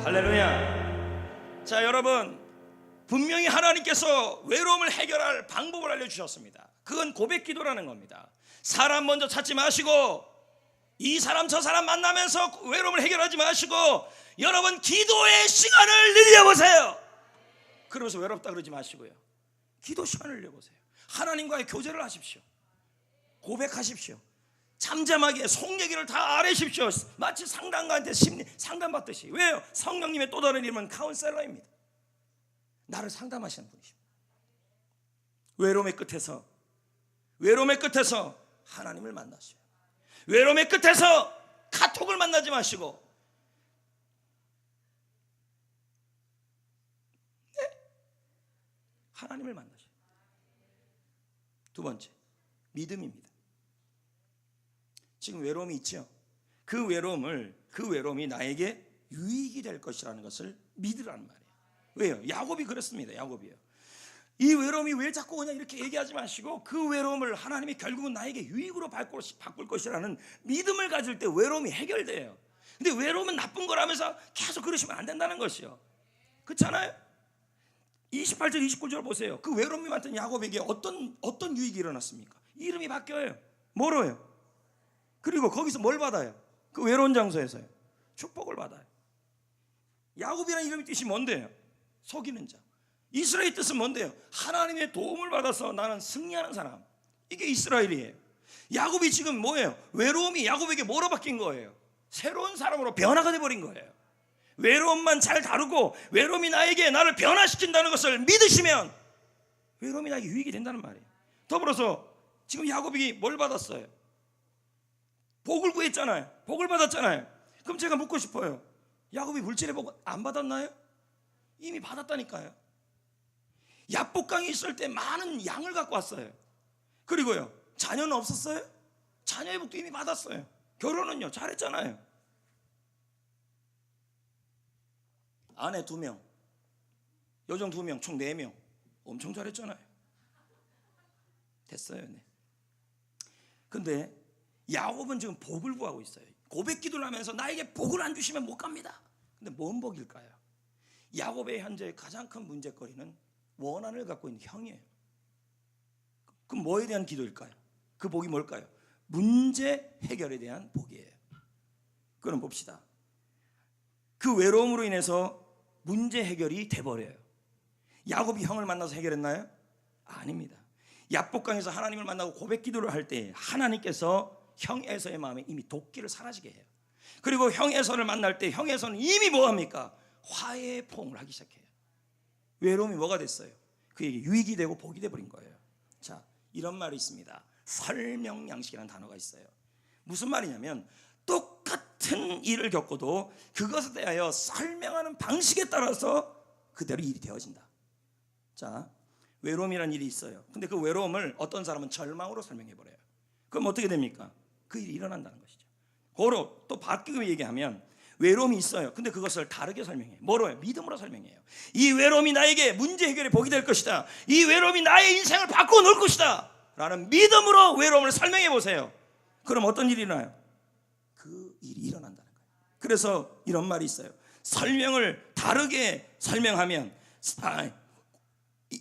할렐루야. 자, 여러분, 분명히 하나님께서 외로움을 해결할 방법을 알려주셨습니다. 그건 고백 기도라는 겁니다. 사람 먼저 찾지 마시고, 이 사람 저 사람 만나면서 외로움을 해결하지 마시고, 여러분 기도의 시간을 늘려보세요. 그러면서 외롭다 그러지 마시고요, 기도 시간을 늘려보세요. 하나님과의 교제를 하십시오. 고백하십시오. 잠잠하게 속 얘기를 다 아뢰십시오. 마치 상담가한테 심리 상담받듯이. 왜요? 성령님의 또 다른 이름은 카운셀러입니다. 나를 상담하시는 분이십니다. 외로움의 끝에서 하나님을 만나세요. 외로움의 끝에서 카톡을 만나지 마시고, 하나님을 만나세요. 두 번째, 믿음입니다. 지금 외로움이 있죠. 그 외로움이 나에게 유익이 될 것이라는 것을 믿으라는 말이에요. 왜요? 야곱이 그랬습니다. 야곱이요. 이 외로움이 왜 자꾸 그냥 이렇게 얘기하지 마시고, 그 외로움을 하나님이 결국은 나에게 유익으로 바꿀 것이라는 믿음을 가질 때 외로움이 해결돼요. 근데 외로움은 나쁜 거라면서 계속 그러시면 안 된다는 것이요. 그렇잖아요? 28절 29절 보세요. 그 외로움이 많던 야곱에게 어떤 유익이 일어났습니까? 이름이 바뀌어요. 뭐로요? 그리고 거기서 뭘 받아요? 그 외로운 장소에서요, 축복을 받아요. 야곱이라는 이름의 뜻이 뭔데요? 속이는 자. 이스라엘 뜻은 뭔데요? 하나님의 도움을 받아서 나는 승리하는 사람. 이게 이스라엘이에요. 야곱이 지금 뭐예요? 외로움이 야곱에게 뭐로 바뀐 거예요? 새로운 사람으로 변화가 돼버린 거예요. 외로움만 잘 다루고 외로움이 나를 변화시킨다는 것을 믿으시면 외로움이 나에게 유익이 된다는 말이에요. 더불어서 지금 야곱이 뭘 받았어요? 복을 구했잖아요. 복을 받았잖아요. 그럼 제가 묻고 싶어요. 야곱이 물질의 복 안 받았나요? 이미 받았다니까요. 야복강이 있을 때 많은 양을 갖고 왔어요. 그리고요, 자녀는 없었어요? 자녀의 복도 이미 받았어요. 결혼은요, 잘했잖아요. 아내 2명, 여종 2명, 총 4명. 엄청 잘했잖아요. 됐어요. 네. 근데 야곱은 지금 복을 구하고 있어요. 고백 기도를 하면서 나에게 복을 안 주시면 못 갑니다. 근데 뭔 복일까요? 야곱의 현재 가장 큰 문제거리는 원한을 갖고 있는 형이에요. 그럼 뭐에 대한 기도일까요? 그 복이 뭘까요? 문제 해결에 대한 복이에요. 그럼 봅시다. 그 외로움으로 인해서 문제 해결이 돼버려요. 야곱이 형을 만나서 해결했나요? 아닙니다. 야복강에서 하나님을 만나고 고백 기도를 할 때 하나님께서 형 에서의 마음에 이미 도끼를 사라지게 해요. 그리고 형 에서를 만날 때 형 에서는 이미 뭐합니까? 화해의 포옹을 하기 시작해요. 외로움이 뭐가 됐어요? 그에게 유익이 되고 복이 돼버린 거예요. 자, 이런 말이 있습니다. 설명양식이라는 단어가 있어요. 무슨 말이냐면 똑같은 일을 겪어도 그것에 대하여 설명하는 방식에 따라서 그대로 일이 되어진다. 자, 외로움이라는 일이 있어요. 근데 그 외로움을 어떤 사람은 절망으로 설명해버려요. 그럼 어떻게 됩니까? 그 일이 일어난다는 것이죠. 고로 또 바뀌고 얘기하면 외로움이 있어요. 근데 그것을 다르게 설명해요. 뭐로요? 믿음으로 설명해요. 이 외로움이 나에게 문제 해결에 복이 될 것이다. 이 외로움이 나의 인생을 바꾸어 놓을 것이다 라는 믿음으로 외로움을 설명해 보세요. 그럼 어떤 일이 일어나요? 그 일이 일어난다는 거예요. 그래서 이런 말이 있어요. 설명을 다르게 설명하면,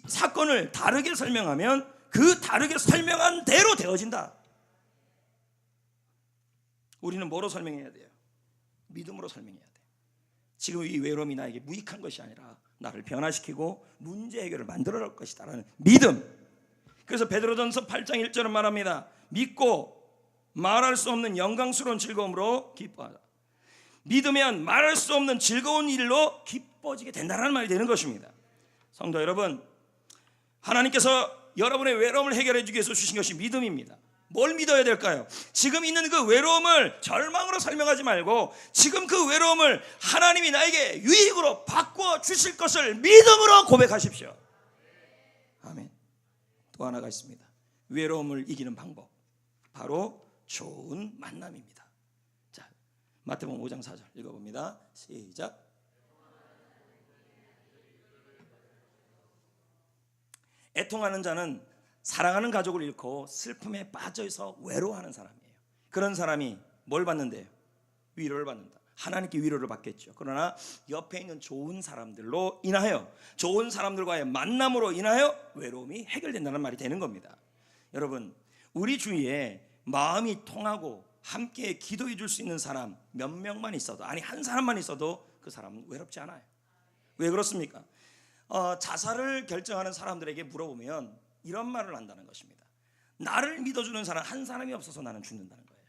사건을 다르게 설명하면 그 다르게 설명한 대로 되어진다. 우리는 뭐로 설명해야 돼요? 믿음으로 설명해야 돼요. 지금 이 외로움이 나에게 무익한 것이 아니라 나를 변화시키고 문제 해결을 만들어낼 것이다 라는 믿음. 그래서 베드로전서 8장 1절은 말합니다. 믿고 말할 수 없는 영광스러운 즐거움으로 기뻐하라. 믿으면 말할 수 없는 즐거운 일로 기뻐지게 된다는 말이 되는 것입니다. 성도 여러분, 하나님께서 여러분의 외로움을 해결해 주기 위해서 주신 것이 믿음입니다. 뭘 믿어야 될까요? 지금 있는 그 외로움을 절망으로 설명하지 말고 지금 그 외로움을 하나님이 나에게 유익으로 바꿔 주실 것을 믿음으로 고백하십시오. 아멘. 또 하나가 있습니다. 외로움을 이기는 방법, 바로 좋은 만남입니다. 자, 마태복음 5장 4절 읽어봅니다. 시작. 애통하는 자는 사랑하는 가족을 잃고 슬픔에 빠져서 외로워하는 사람이에요. 그런 사람이 뭘 받는데요? 위로를 받는다. 하나님께 위로를 받겠죠. 그러나 옆에 있는 좋은 사람들로 인하여, 좋은 사람들과의 만남으로 인하여 외로움이 해결된다는 말이 되는 겁니다. 여러분, 우리 주위에 마음이 통하고 함께 기도해 줄 수 있는 사람 몇 명만 있어도, 아니 한 사람만 있어도 그 사람은 외롭지 않아요. 왜 그렇습니까? 자살을 결정하는 사람들에게 물어보면 이런 말을 한다는 것입니다. 나를 믿어주는 사람 한 사람이 없어서 나는 죽는다는 거예요.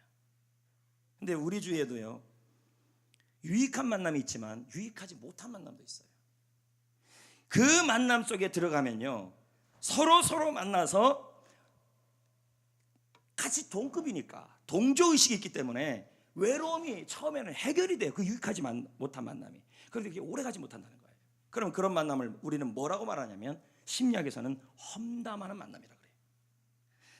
근데 우리 주위에도요, 유익한 만남이 있지만 유익하지 못한 만남도 있어요. 그 만남 속에 들어가면요, 서로 만나서 같이 동급이니까 동조의식이 있기 때문에 외로움이 처음에는 해결이 돼요. 그 유익하지 못한 만남이. 그런데 그게 오래가지 못한다는 거예요. 그럼 그런 만남을 우리는 뭐라고 말하냐면 심리학에서는 험담하는 만남이라고 그래요.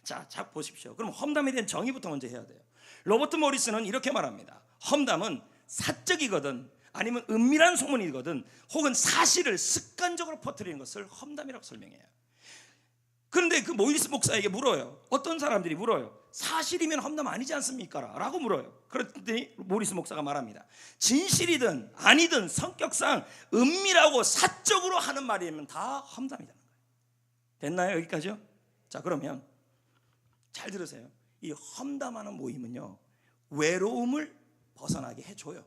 자 보십시오. 그럼 험담에 대한 정의부터 먼저 해야 돼요. 로버트 모리스는 이렇게 말합니다. 험담은 사적이거든, 아니면 은밀한 소문이거든, 혹은 사실을 습관적으로 퍼뜨리는 것을 험담이라고 설명해요. 그런데 그 모리스 목사에게 물어요. 어떤 사람들이 물어요. 사실이면 험담 아니지 않습니까? 라고 물어요. 그랬더니 모리스 목사가 말합니다. 진실이든 아니든 성격상 은밀하고 사적으로 하는 말이면 다 험담이라는 거예요. 됐나요? 여기까지요? 자, 그러면 잘 들으세요. 이 험담하는 모임은요, 외로움을 벗어나게 해줘요.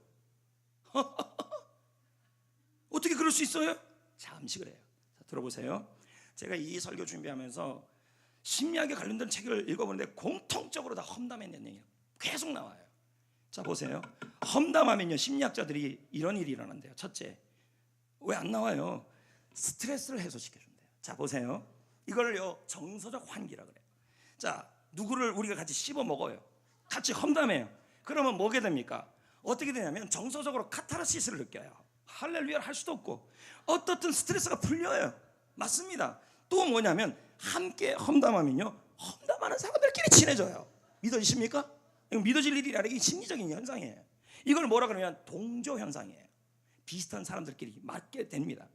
어떻게 그럴 수 있어요? 잠시 그래요. 자, 들어보세요. 제가 이 설교 준비하면서 심리학에 관련된 책을 읽어보는데 공통적으로 다 험담에 대한 얘기가 계속 나와요. 자, 보세요. 험담하면요, 심리학자들이 이런 일이 일어난대요. 첫째, 왜 안 나와요? 스트레스를 해소시켜준대요. 자, 보세요. 이걸요, 정서적 환기라 그래요. 자, 누구를 우리가 같이 씹어 먹어요. 같이 험담해요. 그러면 뭐게 됩니까? 어떻게 되냐면 정서적으로 카타르시스를 느껴요. 할렐루야를 할 수도 없고 어떻든 스트레스가 풀려요. 맞습니다. 또 뭐냐면 함께 험담하면요, 험담하는 사람들끼리 친해져요. 믿어지십니까? 이거 믿어질 일이 아니라 이게 심리적인 현상이에요. 이걸 뭐라 그러면 동조 현상이에요. 비슷한 사람들끼리 맞게 됩니다.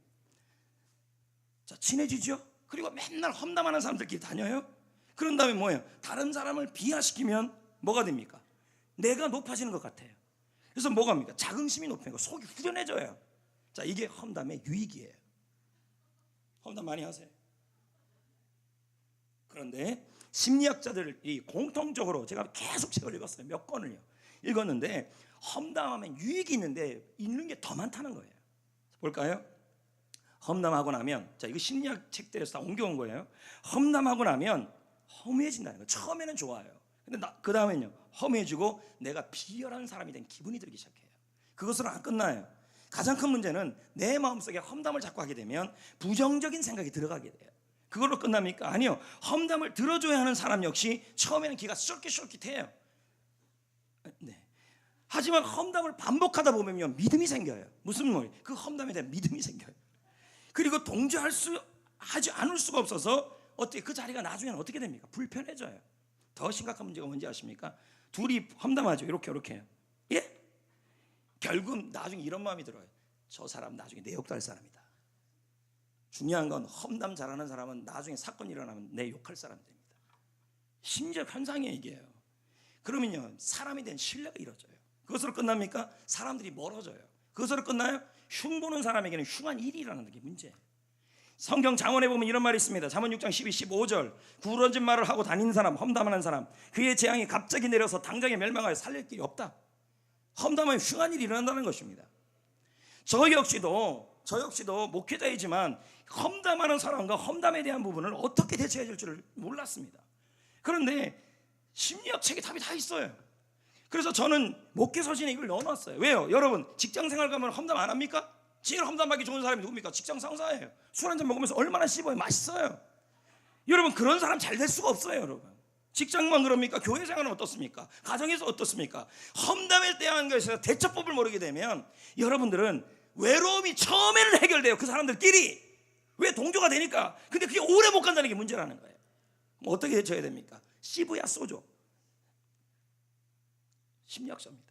자, 친해지죠? 그리고 맨날 험담하는 사람들끼리 다녀요. 그런 다음에 뭐예요? 다른 사람을 비하시키면 뭐가 됩니까? 내가 높아지는 것 같아요. 그래서 뭐가 합니까? 자긍심이 높아지고 속이 후련해져요. 자, 이게 험담의 유익이에요. 험담 많이 하세요. 그런데 심리학자들이 공통적으로, 제가 계속 책을 읽었어요. 몇 권을요. 읽었는데 험담하면 유익이 있는데 읽는 게 더 많다는 거예요. 볼까요? 험담하고 나면, 자, 이거 심리학 책들에서 다 옮겨온 거예요. 험담하고 나면 허무해진다는 거예요. 처음에는 좋아요. 근데 그 다음에는요, 허무해지고 내가 비열한 사람이 된 기분이 들기 시작해요. 그것으로 안 끝나요. 가장 큰 문제는 내 마음속에 험담을 자꾸 하게 되면 부정적인 생각이 들어가게 돼요. 그걸로 끝납니까? 아니요. 험담을 들어줘야 하는 사람 역시 처음에는 귀가 쏠깃쏠깃해요. 네. 하지만 험담을 반복하다 보면요, 믿음이 생겨요. 무슨 말이에요? 그 험담에 대한 믿음이 생겨요. 그리고 하지 않을 수가 없어서 어떻게 그 자리가 나중에는 어떻게 됩니까? 불편해져요. 더 심각한 문제가 뭔지 아십니까? 둘이 험담하죠. 이렇게 해요. 예? 결국 나중에 이런 마음이 들어요. 저 사람 나중에 내 욕도 할 사람이다. 중요한 건 험담 잘하는 사람은 나중에 사건이 일어나면 내 욕할 사람이 됩니다. 심리적 현상이에요, 이게요. 그러면요, 사람에 대한 신뢰가 이루어져요. 그것으로 끝납니까? 사람들이 멀어져요. 그것으로 끝나요? 흉보는 사람에게는 흉한 일이 일어나는 게 문제예요. 성경 잠언에 보면 이런 말이 있습니다. 잠언 6장 12, 15절. 구부러진 말을 하고 다니는 사람, 험담하는 사람, 그의 재앙이 갑자기 내려서 당장에 멸망하여 살릴 길이 없다. 험담하면 흉한 일이 일어난다는 것입니다. 저 역시도 목회자이지만 험담하는 사람과 험담에 대한 부분을 어떻게 대처해야 될 줄을 몰랐습니다. 그런데 심리학 책에 답이 다 있어요. 그래서 저는 목회서신에 이걸 넣어놨어요. 왜요? 여러분, 직장생활 가면 험담 안 합니까? 제일 험담하기 좋은 사람이 누굽니까? 직장 상사예요. 술 한잔 먹으면서 얼마나 씹어요. 맛있어요. 여러분, 그런 사람 잘 될 수가 없어요. 여러분, 직장만 그럽니까? 교회 생활은 어떻습니까? 가정에서 어떻습니까? 험담에 대한 것에서 대처법을 모르게 되면 여러분들은 외로움이 처음에는 해결돼요. 그 사람들끼리. 왜? 동조가 되니까. 근데 그게 오래 못 간다는 게 문제라는 거예요. 어떻게 대처해야 됩니까? 시부야 소조. 심리학자입니다.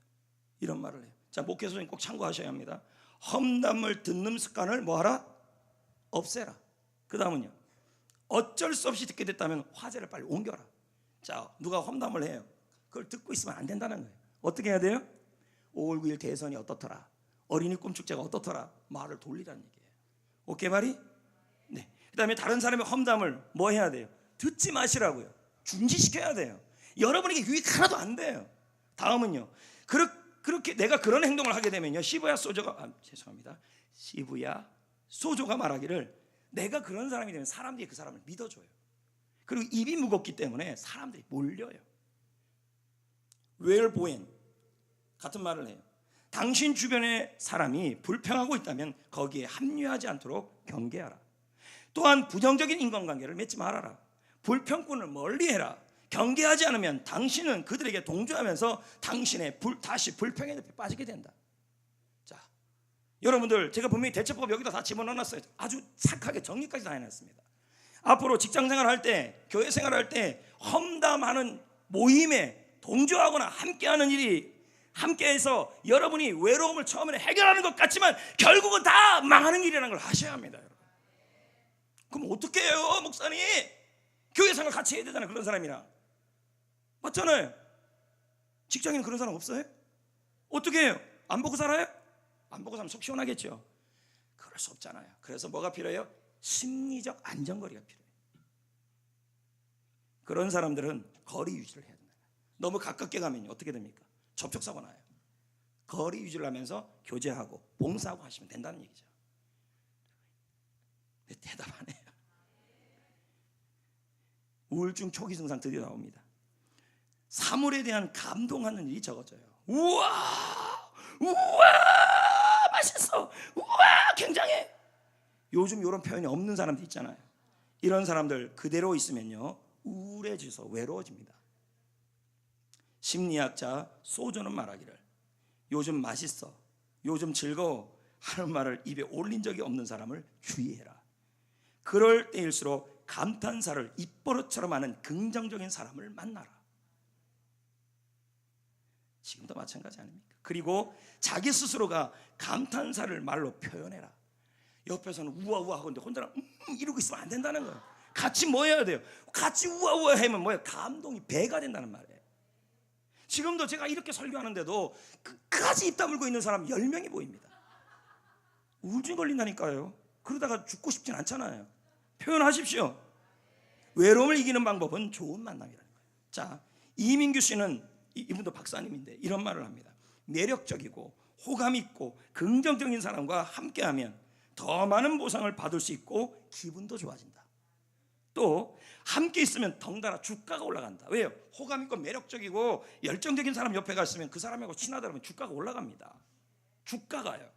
이런 말을 해요. 자, 목회서는 꼭 참고하셔야 합니다. 험담을 듣는 습관을 뭐하라? 없애라. 그 다음은요, 어쩔 수 없이 듣게 됐다면 화제를 빨리 옮겨라. 자, 누가 험담을 해요. 그걸 듣고 있으면 안 된다는 거예요. 어떻게 해야 돼요? 5.19 대선이 어떻더라, 어린이 꿈축제가 어떻더라 말을 돌리라는 얘기예요. 오케이 말이? 네. 그다음에 다른 사람의 험담을 뭐 해야 돼요? 듣지 마시라고요. 중지시켜야 돼요. 여러분에게 유익 하나도 안 돼요. 다음은요. 그렇게 내가 그런 행동을 하게 되면요, 시부야 소조가 말하기를, 내가 그런 사람이 되면 사람들이 그 사람을 믿어줘요. 그리고 입이 무겁기 때문에 사람들이 몰려요. 웰보엔 같은 말을 해요. 당신 주변의 사람이 불평하고 있다면 거기에 합류하지 않도록 경계하라. 또한 부정적인 인간관계를 맺지 말아라. 불평꾼을 멀리해라. 경계하지 않으면 당신은 그들에게 동조하면서 당신의 다시 불평의 늪에 빠지게 된다. 자, 여러분들, 제가 분명히 대처법 여기다 다 집어넣어놨어요. 아주 착하게 정리까지 다 해놨습니다. 앞으로 직장생활할 때, 교회생활할 때 험담하는 모임에 동조하거나 함께하는 일이, 함께해서 여러분이 외로움을 처음에 해결하는 것 같지만 결국은 다 망하는 일이라는 걸 아셔야 합니다. 여러분. 그럼 어떻게 해요, 목사님? 교회생활 같이 해야 되잖아요, 그런 사람이랑. 맞잖아요. 직장에는 그런 사람 없어요? 어떻게 해요? 안 보고 살아요? 안 보고 살면 속 시원하겠죠. 그럴 수 없잖아요. 그래서 뭐가 필요해요? 심리적 안정거리가 필요해요. 그런 사람들은 거리 유지를 해야 됩니다. 너무 가깝게 가면 어떻게 됩니까? 접촉사고 나요. 거리 유지를 하면서 교제하고 봉사하고 하시면 된다는 얘기죠. 대답 안 해요. 우울증 초기 증상 드디어 나옵니다. 사물에 대한 감동하는 일이 적어져요. 우와, 우와, 맛있어, 우와, 굉장해. 요즘 이런 표현이 없는 사람들 있잖아요. 이런 사람들 그대로 있으면요, 우울해져서 외로워집니다. 심리학자 소조는 말하기를, 요즘 맛있어, 요즘 즐거워 하는 말을 입에 올린 적이 없는 사람을 주의해라. 그럴 때일수록 감탄사를 입버릇처럼 하는 긍정적인 사람을 만나라. 지금도 마찬가지 아닙니까? 그리고 자기 스스로가 감탄사를 말로 표현해라. 옆에서는 우아우아 하고 있는데 혼자는 이러고 있으면 안 된다는 거예요. 같이 뭐 해야 돼요? 같이 우아우아 하면 뭐예요? 감동이 배가 된다는 말이에요. 지금도 제가 이렇게 설교하는데도 끝까지 입 다물고 있는 사람 10명이 보입니다. 우울증 걸린다니까요. 그러다가 죽고 싶진 않잖아요. 표현하십시오. 외로움을 이기는 방법은 좋은 만남이라는 거예요. 자, 이민규 씨는, 이분도 박사님인데 이런 말을 합니다. 매력적이고 호감 있고 긍정적인 사람과 함께하면 더 많은 보상을 받을 수 있고 기분도 좋아진다. 또 함께 있으면 덩달아 주가가 올라간다. 왜요? 호감 있고 매력적이고 열정적인 사람 옆에 갔으면 그 사람하고 친하다 그러면 주가가 올라갑니다. 주가가요.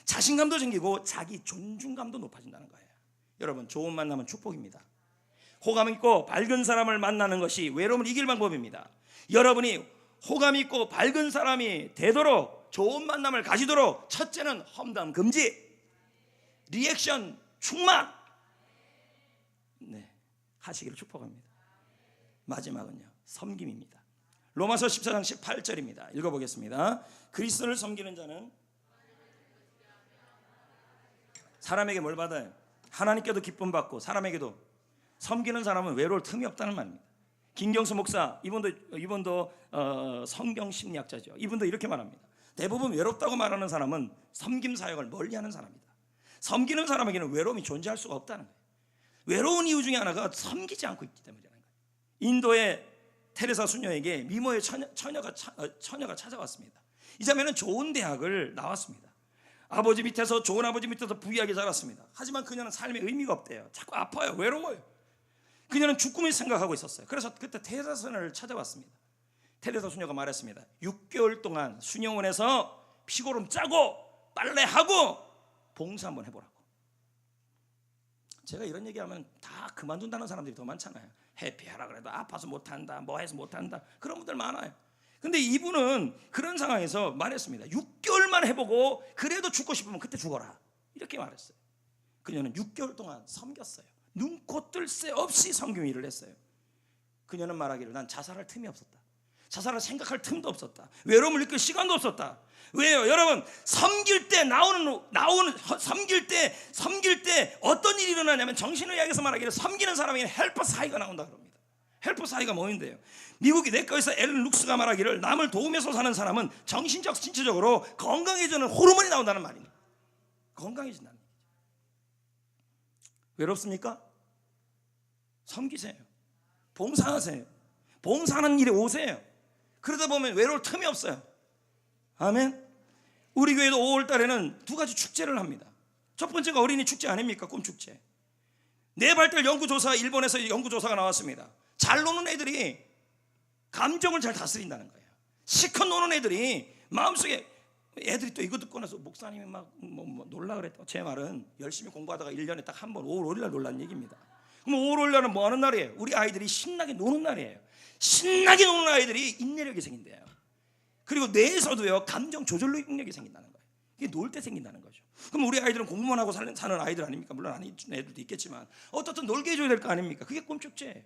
자신감도 생기고 자기 존중감도 높아진다는 거예요. 여러분, 좋은 만남은 축복입니다. 호감 있고 밝은 사람을 만나는 것이 외로움을 이길 방법입니다. 여러분이 호감 있고 밝은 사람이 되도록, 좋은 만남을 가지도록 첫째는 험담 금지, 리액션 충만, 네, 하시기를 축복합니다. 마지막은요, 섬김입니다. 로마서 14장 18절입니다. 읽어보겠습니다. 그리스도를 섬기는 자는 사람에게 뭘 받아요? 하나님께도 기쁨 받고 사람에게도. 섬기는 사람은 외로울 틈이 없다는 말입니다. 김경수 목사, 이분도 성경 심리학자죠. 이분도 이렇게 말합니다. 대부분 외롭다고 말하는 사람은 섬김 사역을 멀리하는 사람이다. 섬기는 사람에게는 외로움이 존재할 수가 없다는 거예요. 외로운 이유 중에 하나가 섬기지 않고 있기 때문이라는 거예요. 인도의 테레사 수녀에게 미모의 처녀가 찾아왔습니다. 이 자매는 좋은 대학을 나왔습니다. 아버지 밑에서, 좋은 아버지 밑에서 부유하게 자랐습니다. 하지만 그녀는 삶에 의미가 없대요. 자꾸 아파요, 외로워요. 그녀는 죽음을 생각하고 있었어요. 그래서 그때 테레사 수녀를 찾아왔습니다. 테레사 수녀가 말했습니다. 6개월 동안 수녀원에서 피고름 짜고 빨래하고 봉사 한번 해보라고. 제가 이런 얘기하면 다 그만둔다는 사람들이 더 많잖아요. 해피하라 그래도 아파서 못한다, 뭐 해서 못한다, 그런 분들 많아요. 근데 이분은 그런 상황에서 말했습니다. 6개월만 해보고 그래도 죽고 싶으면 그때 죽어라, 이렇게 말했어요. 그녀는 6개월 동안 섬겼어요. 눈코 뜰 새 없이 섬김 일을 했어요. 그녀는 말하기를, 난 자살할 틈이 없었다. 자살을 생각할 틈도 없었다. 외로움을 느낄 시간도 없었다. 왜요? 여러분, 섬길 때 섬길 때 어떤 일이 일어나냐면, 정신의학에서 말하기를 섬기는 사람에게 헬퍼 사이가 나온다 그럽니다. 헬퍼 사이가 모인대요. 미국이 내과에서 앨런 룩스가 말하기를 남을 도우면서 사는 사람은 정신적, 신체적으로 건강해지는 호르몬이 나온다는 말입니다. 건강해진다는 얘기죠. 외롭습니까? 섬기세요. 봉사하세요. 봉사하는 일에 오세요. 그러다 보면 외로울 틈이 없어요. 아멘. 우리 교회도 5월 달에는 2가지 축제를 합니다. 첫 번째가 어린이 축제 아닙니까? 꿈축제. 네발달 연구조사, 일본에서 연구조사가 나왔습니다. 잘 노는 애들이 감정을 잘 다스린다는 거예요. 시컷 노는 애들이 마음속에, 애들이 또 이거 듣고 나서 목사님이 막 놀라 그랬다. 제 말은 열심히 공부하다가 1년에 딱 한 번 5월 5일 날 놀라는 얘기입니다. 그럼 5월 5일 날은 뭐 하는 날이에요? 우리 아이들이 신나게 노는 날이에요. 신나게 노는 아이들이 인내력이 생긴대요. 그리고 뇌에서도요, 감정 조절 능력이 생긴다는 거예요. 이게 놀 때 생긴다는 거죠. 그럼 우리 아이들은 공부만 하고 사는 아이들 아닙니까? 물론 아닌 애들도 있겠지만 어떻든 놀게 해줘야 될 거 아닙니까? 그게 꿈축제예요.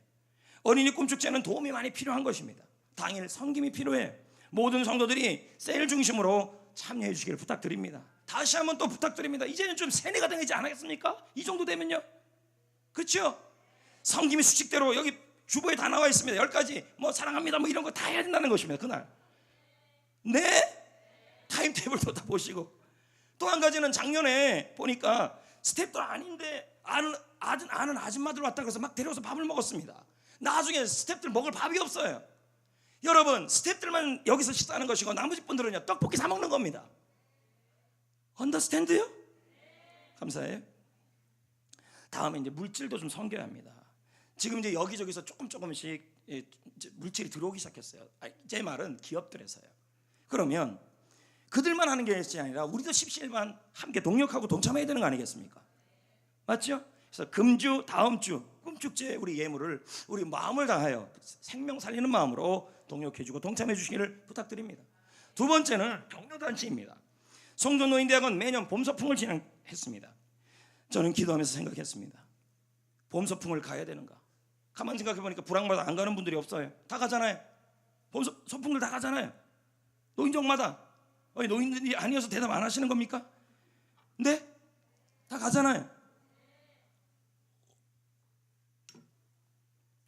어린이 꿈축제는 도움이 많이 필요한 것입니다. 당일 섬김이 필요해요. 모든 성도들이 셀 중심으로 참여해 주시기를 부탁드립니다. 다시 한번 또 부탁드립니다. 이제는 좀 세뇌가 되지 않았습니까? 이 정도 되면요, 그렇죠? 섬김이 수칙대로 여기 주보에 다 나와 있습니다. 10가지 뭐 사랑합니다 뭐 이런 거 다 해야 된다는 것입니다. 그날 네? 타임테이블도 다 보시고, 또 한 가지는 작년에 보니까 스텝도 아닌데 아는 아줌마들 왔다 그래서 막 데려와서 밥을 먹었습니다. 나중에 스텝들 먹을 밥이 없어요. 여러분, 스텝들만 여기서 식사하는 것이고 나머지 분들은요, 떡볶이 사 먹는 겁니다. 언더스탠드요? 감사해요. 다음에 이제 물질도 좀 섬겨야 합니다. 지금 이제 여기저기서 조금씩 이제 물질이 들어오기 시작했어요. 제 말은 기업들에서요. 그러면 그들만 하는 것이 아니라 우리도 십시일반 함께 동력하고 동참해야 되는 거 아니겠습니까? 맞죠? 그래서 금주 다음 주 꿈축제 우리 예물을 우리 마음을 다하여 생명 살리는 마음으로 동력해주고 동참해 주시기를 부탁드립니다. 두 번째는 격려단체입니다. 성도노인대학은 매년 봄소풍을 진행했습니다. 저는 기도하면서 생각했습니다. 봄소풍을 가야 되는가? 가만 생각해 보니까 불황마다 안 가는 분들이 없어요. 다 가잖아요. 봄소풍들 다 가잖아요. 노인정마다. 노인들이 아니어서 대답 안 하시는 겁니까? 네? 다 가잖아요.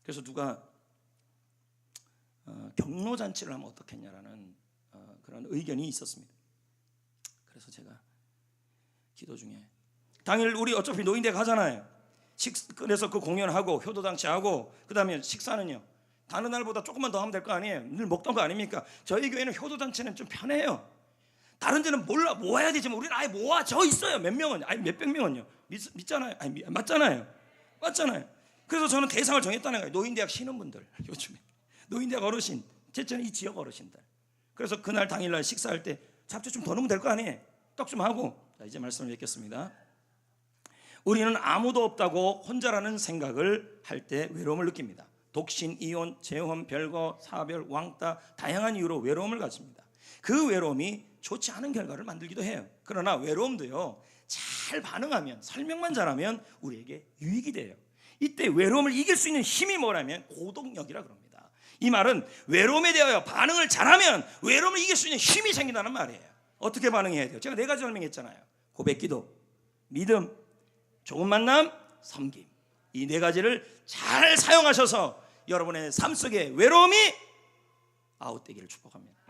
그래서 누가 격려잔치를 하면 어떻겠냐라는 그런 의견이 있었습니다. 그래서 제가 기도 중에 당일 우리 어차피 노인대 가잖아요. 그래서 그 공연하고 효도잔치하고 그 다음에 식사는요, 다른 날보다 조금만 더 하면 될 거 아니에요. 늘 먹던 거 아닙니까? 저희 교회는 효도잔치는 좀 편해요. 다른 데는 몰라 모아야 되지만 우리는 아예 모아져 있어요. 몇 명은, 아니 몇백 명은요. 믿잖아요. 아니 맞잖아요. 그래서 저는 대상을 정했다는 거예요. 노인대학 신혼분들, 요즘에 노인대학 어르신, 제천의 이 지역 어르신들. 그래서 그날 당일날 식사할 때 잡채 좀 더 넣으면 될 거 아니에요. 떡 좀 하고. 자, 이제 말씀을 맺겠습니다. 우리는 아무도 없다고 혼자라는 생각을 할 때 외로움을 느낍니다. 독신, 이혼, 재혼, 별거, 사별, 왕따 다양한 이유로 외로움을 가집니다. 그 외로움이 좋지 않은 결과를 만들기도 해요. 그러나 외로움도요, 잘 반응하면, 설명만 잘하면 우리에게 유익이 돼요. 이때 외로움을 이길 수 있는 힘이 뭐라면 고동력이라 그럽니다. 이 말은 외로움에 대하여 반응을 잘하면 외로움을 이길 수 있는 힘이 생긴다는 말이에요. 어떻게 반응해야 돼요? 제가 4가지 설명했잖아요. 고백 기도, 믿음, 좋은 만남, 섬김. 이 4가지를 잘 사용하셔서 여러분의 삶 속에 외로움이 아웃되기를 축복합니다.